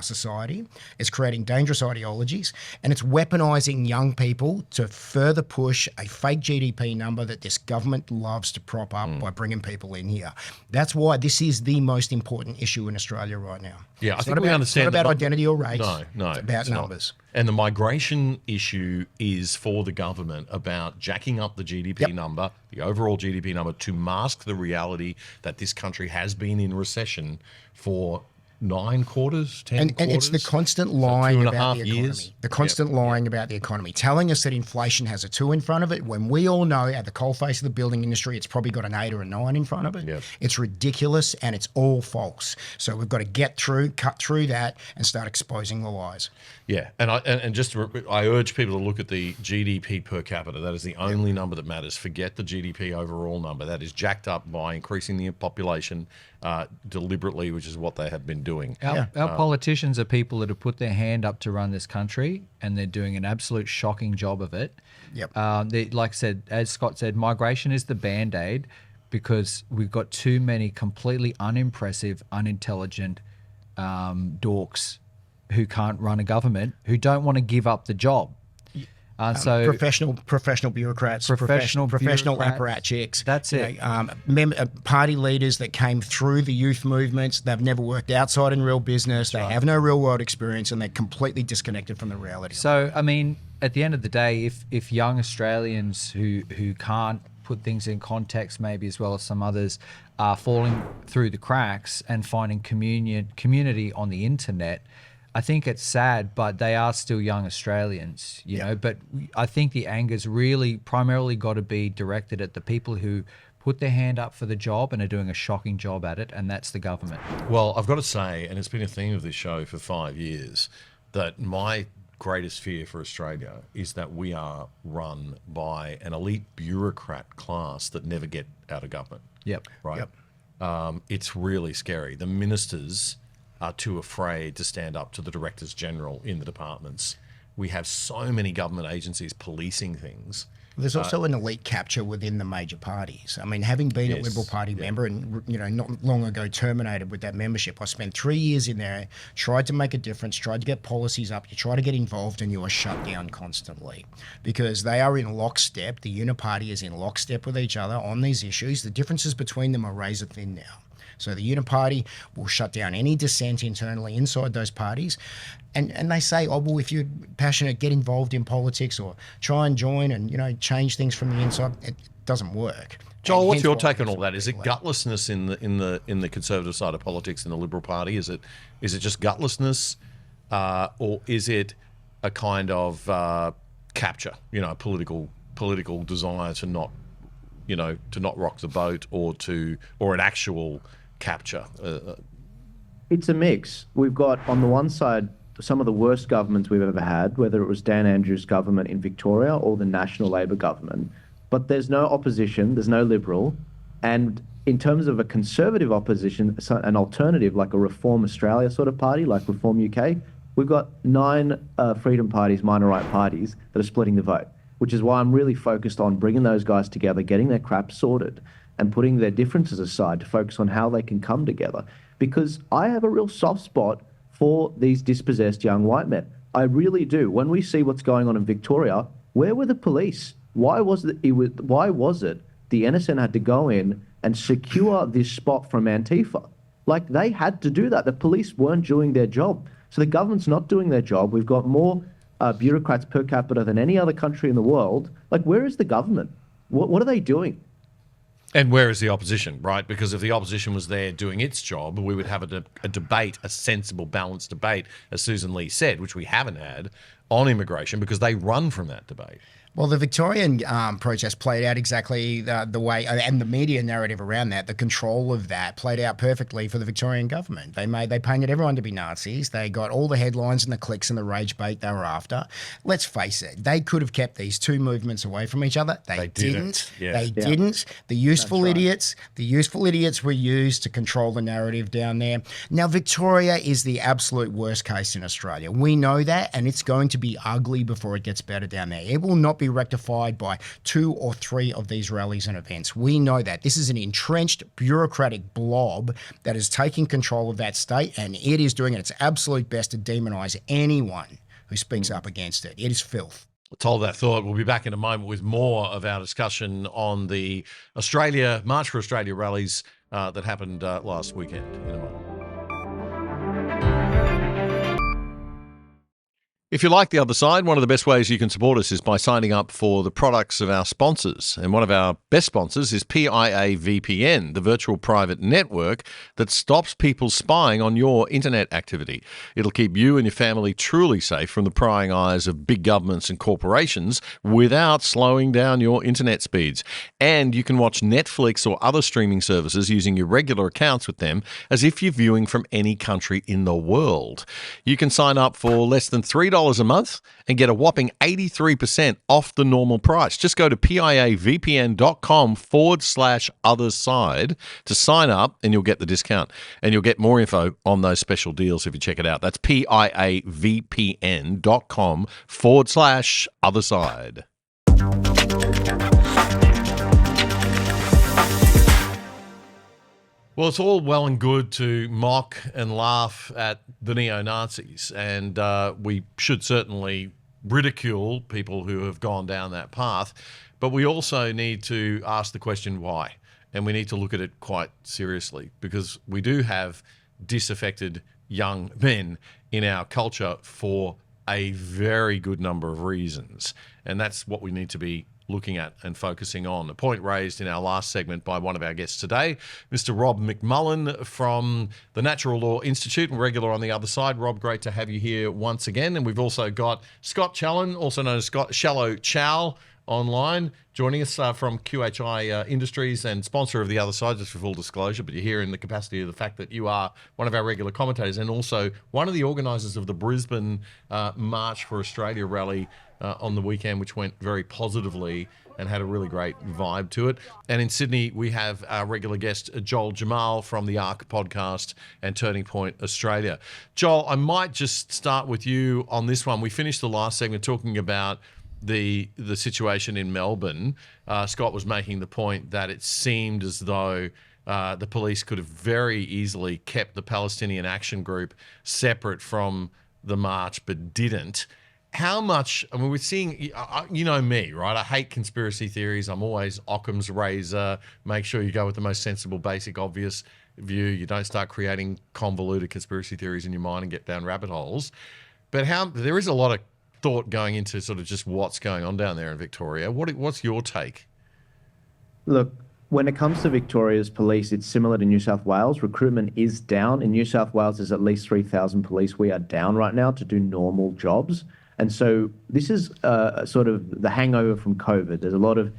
society. It's creating dangerous ideologies. And it's weaponizing young people to further push a fake GDP number that this government loves to prop up by bringing people in here. That's why this is the most important issue in Australia right now. Yeah, It's I think not we about, understand. It's not about identity or race. No, it's about it's not. numbers. And the migration issue is for the government about jacking up the GDP number, the overall GDP number, to mask the reality that this country has been in recession for 9 quarters, 10 quarters. And it's the constant lying about the 2.5 economy. years. The constant lying about the economy, telling us that inflation has a 2 in front of it, when we all know at the coalface of the building industry, it's probably got an 8 or a 9 in front of it. It's ridiculous and it's all false. So we've got to cut through that and start exposing the lies. Yeah, and I urge people to look at the GDP per capita. That is the only number that matters. Forget the GDP overall number. That is jacked up by increasing the population deliberately, which is what they have been doing. Our politicians are people that have put their hand up to run this country, and they're doing an absolute shocking job of it. Like I said, as Scott said, migration is the Band-Aid because we've got too many completely unimpressive, unintelligent dorks who can't run a government, who don't want to give up the job. So professional bureaucrats, professional apparatchiks. That's it. Party leaders that came through the youth movements. They've never worked outside in real business. They have no real world experience, and they're completely disconnected from the reality. So, I mean, at the end of the day, if young Australians who can't put things in context, maybe as well as some others, are falling through the cracks and finding community on the internet, I think it's sad, but they are still young Australians, you know. But I think the anger's really primarily got to be directed at the people who put their hand up for the job and are doing a shocking job at it, and that's the government. Well, I've got to say, and it's been a theme of this show for 5 years, that my greatest fear for Australia is that we are run by an elite bureaucrat class that never get out of government. Right? It's really scary. The ministers are too afraid to stand up to the directors general in the departments. We have so many government agencies policing things. There's also an elite capture within the major parties. I mean, having been a Liberal Party member and, not long ago terminated with that membership, I spent 3 years in there, tried to make a difference, tried to get policies up, you try to get involved and you are shut down constantly because they are in lockstep. The Uniparty is in lockstep with each other on these issues. The differences between them are razor thin now. So the Uniparty will shut down any dissent internally inside those parties. And they say, oh, well, if you're passionate, get involved in politics or try and join and, change things from the inside. It doesn't work. Joel, what's your take on all that? Is it gutlessness in the Conservative side of politics in the Liberal Party? Is it just gutlessness or is it a kind of capture, political desire to not rock the boat or an actual capture? It's a mix. We've got, on the one side, some of the worst governments we've ever had, whether it was Dan Andrews' government in Victoria or the National Labor government. But there's no opposition, there's no Liberal. And in terms of a Conservative opposition, an alternative like a Reform Australia sort of party, like Reform UK, we've got 9 freedom parties, minor right parties, that are splitting the vote, which is why I'm really focused on bringing those guys together, getting their crap sorted, and putting their differences aside to focus on how they can come together. Because I have a real soft spot for these dispossessed young white men. I really do. When we see what's going on in Victoria, where were the police? Why was it the NSN had to go in and secure this spot from Antifa? Like, they had to do that. The police weren't doing their job. So the government's not doing their job. We've got more bureaucrats per capita than any other country in the world. Like, where is the government? What are they doing? And where is the opposition, right? Because if the opposition was there doing its job, we would have a debate, a sensible, balanced debate, as Susan Lee said, which we haven't had, on immigration because they run from that debate. Well, the Victorian protest played out exactly the way, and the media narrative around that, the control of that played out perfectly for the Victorian government. They painted everyone to be Nazis. They got all the headlines and the clicks and the rage bait they were after. Let's face it, they could have kept these two movements away from each other. They didn't. Yeah. They didn't. The useful idiots were used to control the narrative down there. Now, Victoria is the absolute worst case in Australia. We know that, and it's going to be ugly before it gets better down there. It will not be rectified by 2 or 3 of these rallies and events. We know that. This is an entrenched bureaucratic blob that is taking control of that state, and it is doing its absolute best to demonise anyone who speaks up against it. It is filth. Hold that thought. We'll be back in a moment with more of our discussion on the March for Australia rallies that happened last weekend in a moment. If you like The Other Side, one of the best ways you can support us is by signing up for the products of our sponsors. And one of our best sponsors is PIA VPN, the virtual private network that stops people spying on your internet activity. It'll keep you and your family truly safe from the prying eyes of big governments and corporations without slowing down your internet speeds. And you can watch Netflix or other streaming services using your regular accounts with them as if you're viewing from any country in the world. You can sign up for less than $3 a month and get a whopping 83% off the normal price. Just go to piavpn.com/otherside to sign up and you'll get the discount. And you'll get more info on those special deals if you check it out. That's piavpn.com/otherside. Well, it's all well and good to mock and laugh at the neo-Nazis, and we should certainly ridicule people who have gone down that path, but we also need to ask the question why, and we need to look at it quite seriously, because we do have disaffected young men in our culture for a very good number of reasons, and that's what we need to be looking at and focusing on. A point raised in our last segment by one of our guests today, Mr. Rob McMullen from the Natural Law Institute and regular on The Other Side. Rob, great to have you here once again. And we've also got Scott Challen, also known as Shallow Chow, online, joining us from QHI Industries and sponsor of The Other Side, just for full disclosure, but you're here in the capacity of the fact that you are one of our regular commentators and also one of the organisers of the Brisbane March for Australia rally on the weekend, which went very positively and had a really great vibe to it. And in Sydney, we have our regular guest, Joel Jamal from the ARC podcast and Turning Point Australia. Joel, I might just start with you on this one. We finished the last segment talking about the situation in Melbourne. Scott was making the point that it seemed as though the police could have very easily kept the Palestinian Action Group separate from the march, but didn't. How much, I mean, we're seeing, you know me, right? I hate conspiracy theories. I'm always Occam's razor. Make sure you go with the most sensible, basic, obvious view. You don't start creating convoluted conspiracy theories in your mind and get down rabbit holes. But there is a lot of thought going into sort of just what's going on down there in Victoria. What's your take? Look, when it comes to Victoria's police, it's similar to New South Wales. Recruitment is down. In New South Wales, there's at least 3,000 police. We are down right now to do normal jobs. And so this is sort of the hangover from COVID. There's a lot of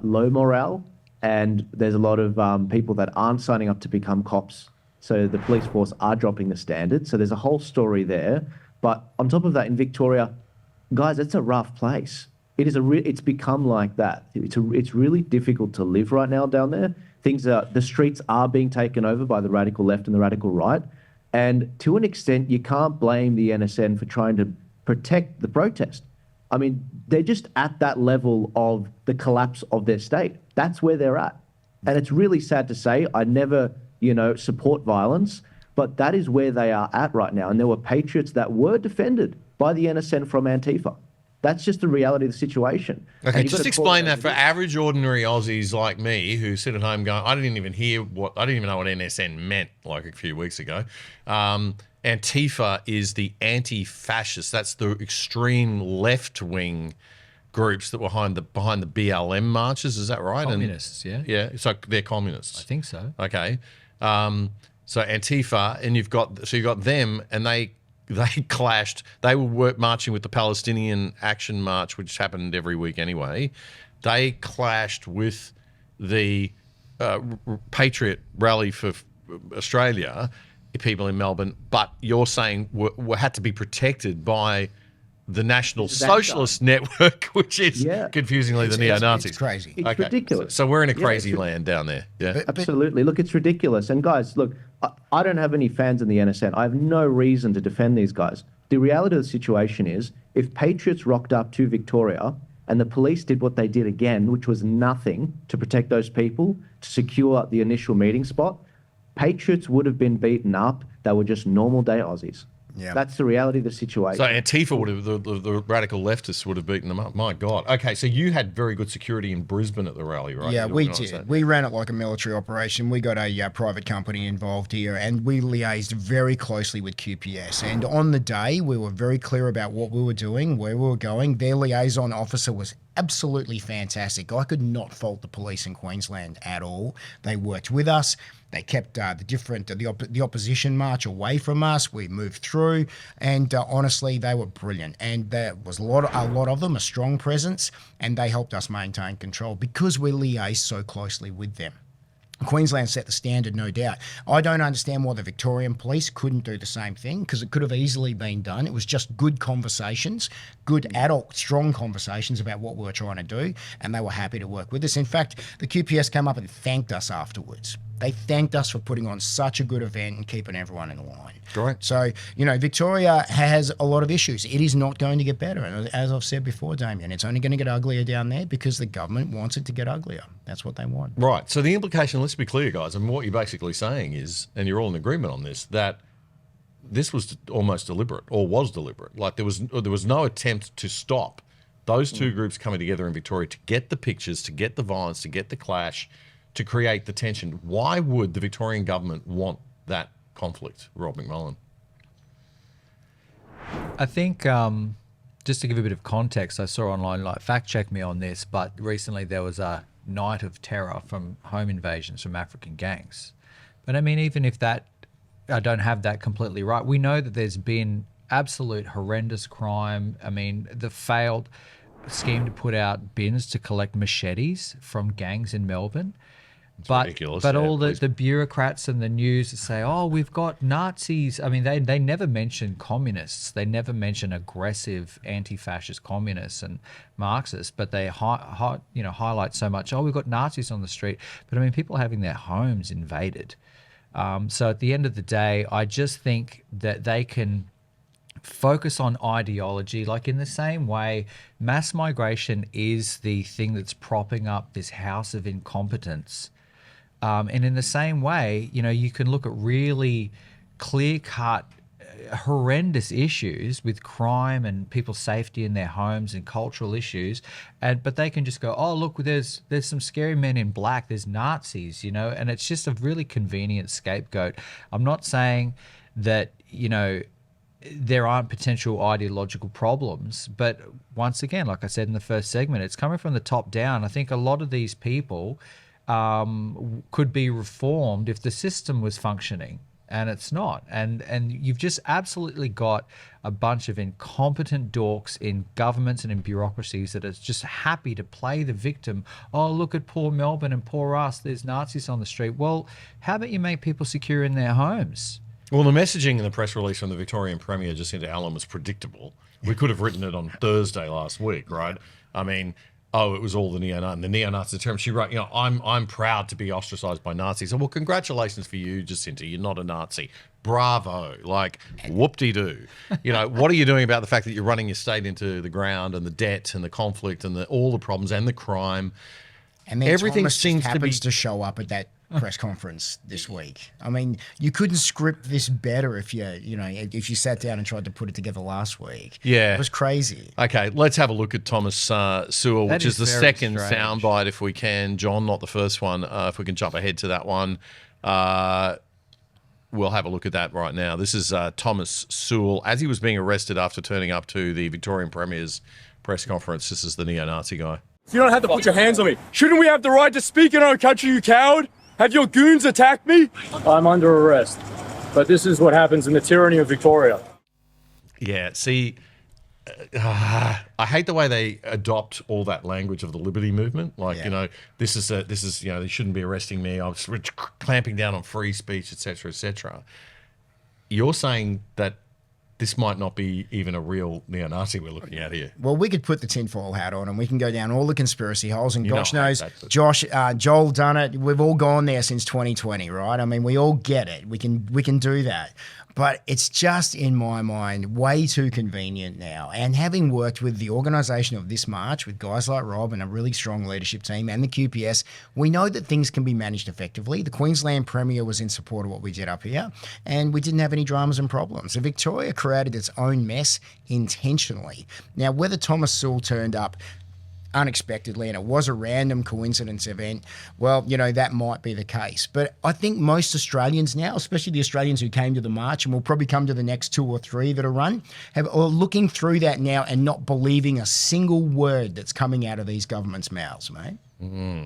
low morale, and there's a lot of people that aren't signing up to become cops. So the police force are dropping the standard. So there's a whole story there. But on top of that, in Victoria, guys, it's a rough place. It's become like that. It's really difficult to live right now down there. The streets are being taken over by the radical left and the radical right. And to an extent, you can't blame the NSN for trying to protect the protest. I mean, they're just at that level of the collapse of their state. That's where they're at. And it's really sad to say. I never, support violence, but that is where they are at right now. And there were patriots that were defended by the NSN from Antifa. That's just the reality of the situation. Okay, just explain that for average, ordinary Aussies like me who sit at home going, I didn't even know what NSN meant like a few weeks ago. Antifa is the anti-fascist. That's the extreme left-wing groups that were behind the BLM marches. Is that right? Communists, yeah. Yeah, so they're communists. I think so. Okay. So Antifa, and you've got them, and they clashed. They were marching with the Palestinian Action March, which happened every week anyway. They clashed with the Patriot rally for Australia, people in Melbourne, but you're saying had to be protected by the National Socialist Network, which is confusingly the neo-Nazis. It's crazy. It's ridiculous. So we're in a crazy land down there. Yeah, absolutely. Look, it's ridiculous. And guys, look, I don't have any fans in the NSN. I have no reason to defend these guys. The reality of the situation is, if Patriots rocked up to Victoria and the police did what they did again, which was nothing to protect those people, to secure the initial meeting spot, Patriots would have been beaten up. They were just normal day Aussies. Yeah. That's the reality of the situation. So Antifa would have, the radical leftists would have beaten them up. My God. Okay, so you had very good security in Brisbane at the rally, right? Yeah, we did. We ran it like a military operation. We got a private company involved here, and we liaised very closely with QPS. And on the day, we were very clear about what we were doing, where we were going. Their liaison officer was absolutely fantastic. I could not fault the police in Queensland at all. They worked with us. They kept the opposition march away from us. We moved through, and honestly, they were brilliant. And there was a lot of them, a strong presence, and they helped us maintain control because we liaised so closely with them. Queensland set the standard, no doubt. I don't understand why the Victorian police couldn't do the same thing, because it could have easily been done. It was just good conversations, good adult, strong conversations about what we were trying to do, and they were happy to work with us. In fact, the QPS came up and thanked us afterwards. They thanked us for putting on such a good event and keeping everyone in line. Right. So, Victoria has a lot of issues. It is not going to get better. And as I've said before, Damien, it's only going to get uglier down there because the government wants it to get uglier. That's what they want. Right. So the implication, let's be clear, guys, and what you're basically saying is, and you're all in agreement on this, that this was almost deliberate, or was deliberate. Like there was no attempt to stop those two groups coming together in Victoria to get the pictures, to get the violence, to get the clash, to create the tension. Why would the Victorian government want that conflict, Rob McMullen? I think just to give a bit of context, I saw online, fact check me on this, but recently there was a night of terror from home invasions from African gangs. But I mean, even if that, I don't have that completely right, we know that there's been absolute horrendous crime. I mean, the failed scheme to put out bins to collect machetes from gangs in Melbourne. But all the bureaucrats and the news that say, oh, we've got Nazis. I mean, they never mention communists. They never mention aggressive anti-fascist communists and Marxists, but they highlight so much, oh, we've got Nazis on the street. But I mean, people are having their homes invaded. So at the end of the day, I just think that they can focus on ideology, like in the same way mass migration is the thing that's propping up this house of incompetence. And in the same way, you can look at really clear-cut, horrendous issues with crime and people's safety in their homes and cultural issues, but they can just go, oh, look, there's some scary men in black, there's Nazis, and it's just a really convenient scapegoat. I'm not saying that, there aren't potential ideological problems, but once again, like I said in the first segment, it's coming from the top down. I think a lot of these people could be reformed if the system was functioning, and it's not. And you've just absolutely got a bunch of incompetent dorks in governments and in bureaucracies that are just happy to play the victim. Oh, look at poor Melbourne and poor us, there's Nazis on the street. Well, how about you make people secure in their homes? Well, the messaging in the press release from the Victorian Premier, Jacinta Allen, was predictable. We could have written it on Thursday last week, right? I mean, it was all the neo-Nazi term. She wrote, I'm proud to be ostracised by Nazis. So, well, congratulations for you, Jacinta. You're not a Nazi. Bravo. Like, whoop-de-doo. What are you doing about the fact that you're running your state into the ground, and the debt and the conflict and all the problems and the crime? And then everything Thomas seems just happens to show up at that press conference this week. I mean, you couldn't script this better if you sat down and tried to put it together last week. Yeah. It was crazy. Okay, let's have a look at Thomas Sewell, which is the second strange soundbite, if we can. John, not the first one. If we can jump ahead to that one. We'll have a look at that right now. This is Thomas Sewell as he was being arrested after turning up to the Victorian Premier's press conference. This is the neo-Nazi guy. You don't have to put your hands on me. Shouldn't we have the right to speak in our country, you coward? Have your goons attacked me? I'm under arrest. But this is what happens in the tyranny of Victoria. Yeah, see, I hate the way they adopt all that language of the liberty movement. Like, this is, they shouldn't be arresting me. I was clamping down on free speech, et cetera, et cetera. You're saying that this might not be even a real neo-Nazi we're looking at here. Well, we could put the tinfoil hat on and we can go down all the conspiracy holes. And gosh knows, that, Joel done it. We've all gone there since 2020, right? I mean, we all get it. We can do that. But it's just, in my mind, way too convenient now. And having worked with the organisation of this march, with guys like Rob and a really strong leadership team and the QPS, we know that things can be managed effectively. The Queensland Premier was in support of what we did up here, and we didn't have any dramas and problems. So Victoria created its own mess intentionally. Now, whether Thomas Sewell turned up unexpectedly and it was a random coincidence event, well, that might be the case. But I think most Australians now, especially the Australians who came to the march and will probably come to the next 2 or 3 that are run, are looking through that now and not believing a single word that's coming out of these governments' mouths, mate.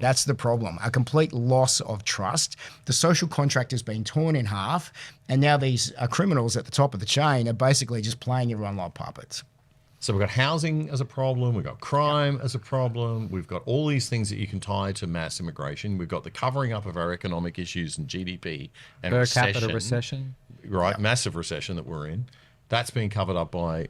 That's the problem. A complete loss of trust. The social contract has been torn in half, and now these criminals at the top of the chain are basically just playing everyone like puppets. So we've got housing as a problem, we've got crime as a problem, we've got all these things that you can tie to mass immigration, we've got the covering up of our economic issues and GDP and per capita recession. Right, massive recession that we're in. That's being covered up by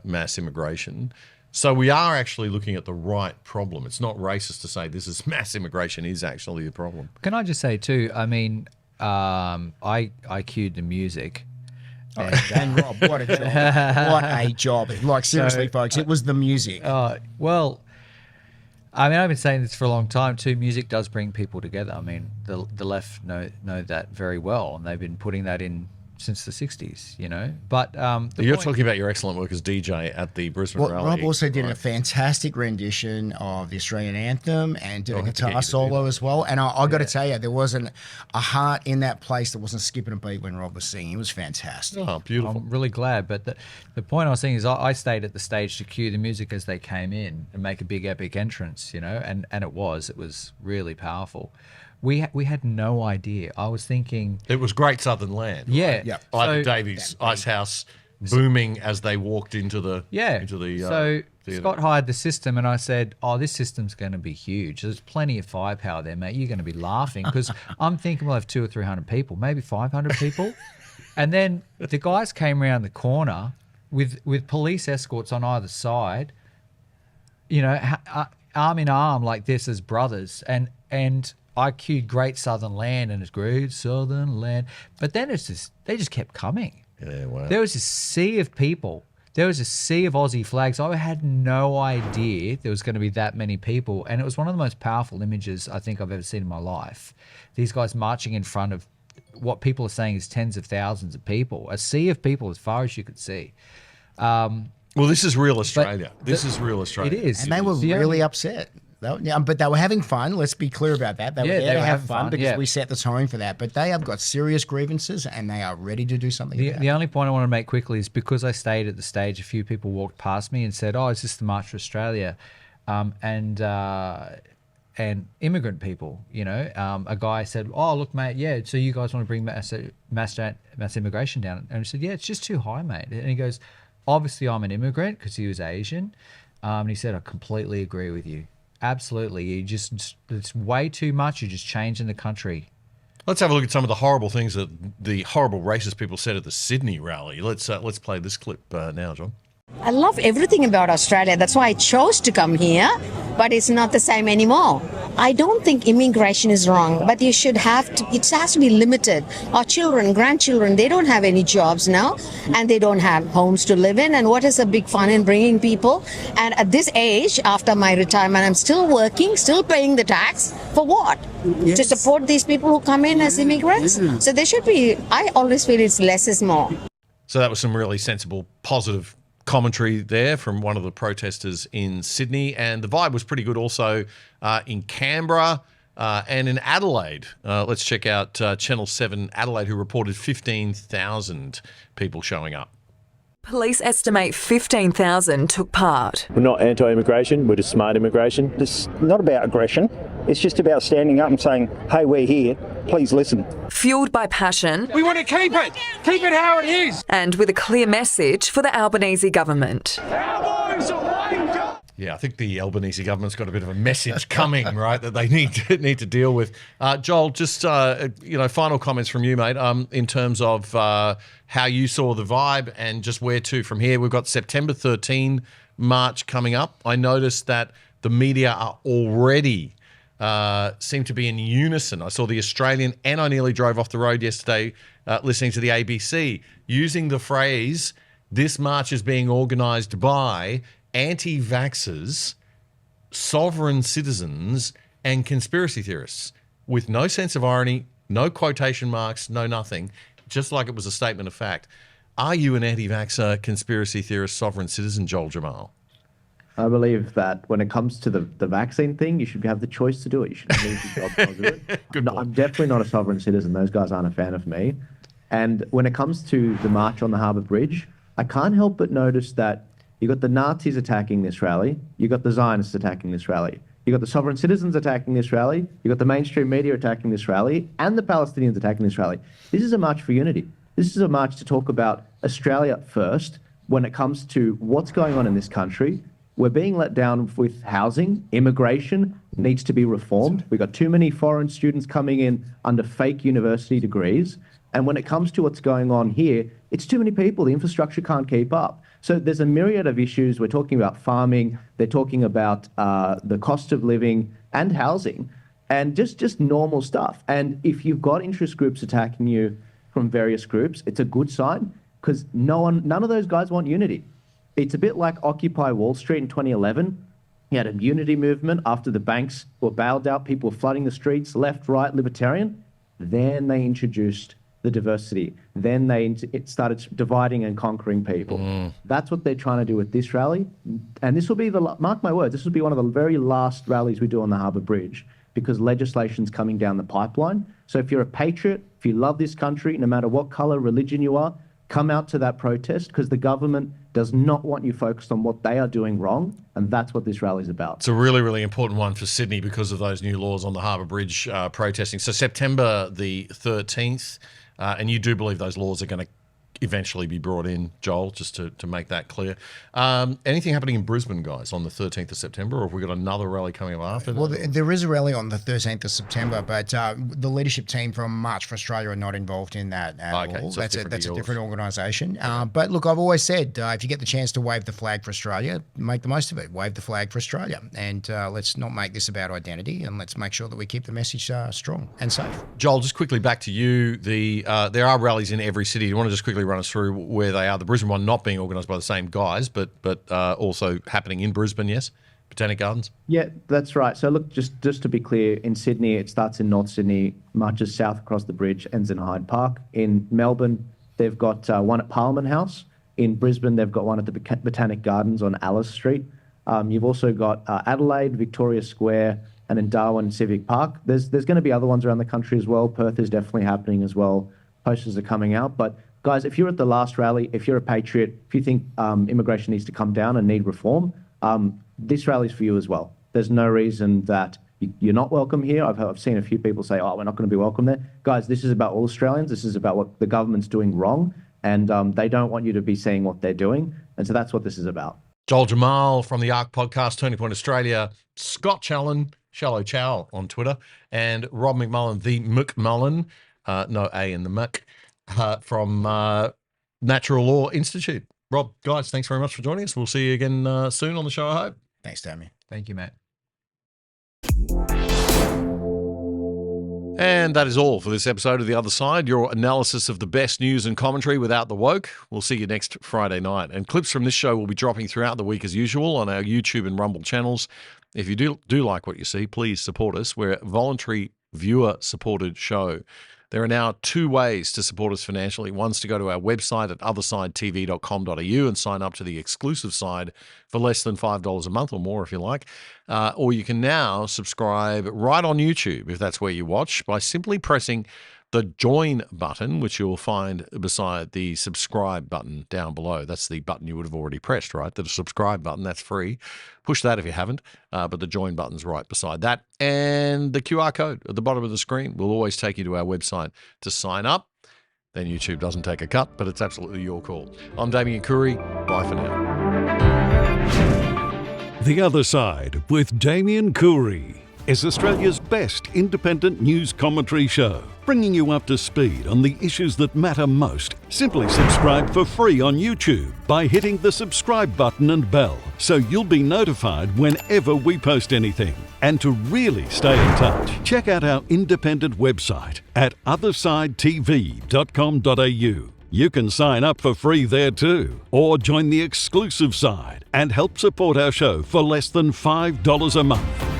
mass immigration. So we are actually looking at the right problem. It's not racist to say this is mass immigration is actually the problem. Can I just say too, I mean, I cued the music. And Rob, what a job. What a job. Like, seriously, folks, it was the music. Well, I mean, I've been saying this for a long time too. Music does bring people together. I mean, the left know that very well, and they've been putting that in since the 60s, But you're talking about your excellent work as DJ at the BRIsbane rally. Rob also did a fantastic rendition of the Australian anthem and did a guitar solo as well. And I got to tell you, there wasn't a heart in that place that wasn't skipping a beat when Rob was singing. It was fantastic. Oh, beautiful. I'm really glad. But the point I was saying is I stayed at the stage to cue the music as they came in and make a big epic entrance, and it was really powerful. We had no idea. I was thinking it was Great Southern Land. Yeah, right? Ivan Davies Ice House booming as they walked into the So Scott hired the system, and I said, "Oh, this system's going to be huge. There's plenty of firepower there, mate. You're going to be laughing because I'm thinking we'll have 200 or 300 people, maybe 500 people." And then the guys came around the corner with police escorts on either side, arm in arm like this as brothers, and I cued Great Southern Land, and it's Great Southern Land. But then they just kept coming. Yeah, wow. There was a sea of people. There was a sea of Aussie flags. I had no idea there was going to be that many people. And it was one of the most powerful images I think I've ever seen in my life. These guys marching in front of what people are saying is tens of thousands of people. A sea of people as far as you could see. Well, this is real Australia. This is real Australia. It is. And they were really upset. But they were having fun. Let's be clear about that. They were there to have fun because we set the tone for that. But they have got serious grievances and they are ready to do something about it. The only point I want to make quickly is because I stayed at the stage, a few people walked past me and said, "Oh, is this the March for Australia?" And immigrant people, a guy said, "Oh, look, mate, yeah, so you guys want to bring mass immigration down?" And I said, "Yeah, it's just too high, mate." And he goes, "Obviously, I'm an immigrant," because he was Asian. And he said, "I completely agree with you. Absolutely. It's way too much. You're just changing the country." Let's have a look at some of the horrible things that the horrible racist people said at the Sydney rally. Let's play this clip now, John. I love everything about Australia. That's why I chose to come here, but it's not the same anymore. I don't think immigration is wrong, but it has to be limited. Our children, grandchildren, they don't have any jobs now, and they don't have homes to live in. And what is the big fun in bringing people? And at this age, after my retirement, I'm still working, still paying the tax. For what? Yes. To support these people who come in as immigrants? So there should be, I always feel it's less is more. So that was some really sensible, positive commentary there from one of the protesters in Sydney, and the vibe was pretty good also in Canberra and in Adelaide. Let's check out Channel 7 Adelaide, who reported 15,000 people showing up. Police estimate 15,000 took part. We're not anti-immigration, we're just smart immigration. It's not about aggression, it's just about standing up and saying, hey, we're here, please listen. Fuelled by passion. We want to keep it how it is. And with a clear message for the Albanese government. Yeah, I think the Albanese government's got a bit of a message coming, right, that they need to deal with. Joel, just final comments from you, mate, in terms of how you saw the vibe and just where to from here. We've got September 13 march coming up. I noticed that the media are already seem to be in unison. I saw the Australian, and I nearly drove off the road yesterday listening to the ABC, using the phrase, this march is being organised by anti-vaxxers, sovereign citizens, and conspiracy theorists, with no sense of irony, no quotation marks, no nothing, just like it was a statement of fact. Are you an anti-vaxxer, conspiracy theorist, sovereign citizen, Joel Jamal? I believe that when it comes to the vaccine thing, you should have the choice to do it. You should leave your job to do it. I'm definitely not a sovereign citizen. Those guys aren't a fan of me. And when it comes to the march on the Harbour Bridge, I can't help but notice that you got the Nazis attacking this rally, you got the Zionists attacking this rally, you got the sovereign citizens attacking this rally, you got the mainstream media attacking this rally, and the Palestinians attacking this rally. This is a march for unity. This is a march to talk about Australia first when it comes to what's going on in this country. We're being let down with housing. Immigration needs to be reformed. We've got too many foreign students coming in under fake university degrees. And when it comes to what's going on here, it's too many people. The infrastructure can't keep up. So there's a myriad of issues. We're talking about farming. They're talking about the cost of living and housing and just normal stuff. And if you've got interest groups attacking you from various groups, it's a good sign because none of those guys want unity. It's a bit like Occupy Wall Street in 2011. You had a unity movement after the banks were bailed out. People were flooding the streets, left, right, libertarian. Then they introduced the diversity. Then it started dividing and conquering people. That's what they're trying to do with this rally. And this will be mark my words, this will be one of the very last rallies we do on the Harbour Bridge because legislation's coming down the pipeline. So if you're a patriot, if you love this country, no matter what colour, religion you are, come out to that protest because the government does not want you focused on what they are doing wrong, and that's what this rally is about. It's a really, really important one for Sydney because of those new laws on the Harbour Bridge protesting. So September the 13th, and you do believe those laws are going to eventually be brought in, Joel, just to make that clear. Anything happening in Brisbane, guys, on the 13th of September, or have we got another rally coming up after that? Well, there is a rally on the 13th of September, but the leadership team from March for Australia are not involved in that at all. So that's a different organisation. But look, I've always said, if you get the chance to wave the flag for Australia, make the most of it. Wave the flag for Australia. And let's not make this about identity, and let's make sure that we keep the message strong and safe. Joel, just quickly back to you. There are rallies in every city. Do you want to just quickly run us through where they are? The Brisbane one not being organised by the same guys, but also happening in Brisbane, yes? Botanic Gardens? Yeah, that's right. So look, just to be clear, in Sydney, it starts in North Sydney, marches south across the bridge, ends in Hyde Park. In Melbourne, they've got one at Parliament House. In Brisbane, they've got one at the Botanic Gardens on Alice Street. You've also got Adelaide, Victoria Square, and in Darwin, Civic Park. There's going to be other ones around the country as well. Perth is definitely happening as well. Posters are coming out. But guys, if you're at the last rally, if you're a patriot, if you think immigration needs to come down and need reform, this rally's for you as well. There's no reason that you're not welcome here. I've seen a few people say, oh, we're not going to be welcome there. Guys, this is about all Australians. This is about what the government's doing wrong, and they don't want you to be seeing what they're doing. And so that's what this is about. Joel Jamal from the ARC podcast, Turning Point Australia, Scott Challen, Shallow Chow on Twitter, and Rob McMullen, the McMullen, no A in the Mc, from Natural Law Institute. Rob, guys, thanks very much for joining us. We'll see you again soon on the show, I hope. Thanks, Damien. Thank you, Matt. And that is all for this episode of The Other Side, your analysis of the best news and commentary without the woke. We'll see you next Friday night. And clips from this show will be dropping throughout the week as usual on our YouTube and Rumble channels. If you do like what you see, please support us. We're a voluntary viewer-supported show. There are now two ways to support us financially. One's to go to our website at othersidetv.com.au and sign up to the exclusive side for less than $5 a month or more if you like. Or you can now subscribe right on YouTube, if that's where you watch, by simply pressing the join button, which you'll find beside the subscribe button down below. That's the button you would have already pressed, right? The subscribe button, that's free. Push that if you haven't, but the join button's right beside that. And the QR code at the bottom of the screen will always take you to our website to sign up. Then YouTube doesn't take a cut, but it's absolutely your call. I'm Damien Curry. Bye for now. The Other Side with Damien Curry is Australia's best independent news commentary show, bringing you up to speed on the issues that matter most. Simply subscribe for free on YouTube by hitting the subscribe button and bell, so you'll be notified whenever we post anything. And to really stay in touch, check out our independent website at othersidetv.com.au. You can sign up for free there too, or join the exclusive side and help support our show for less than $5 a month.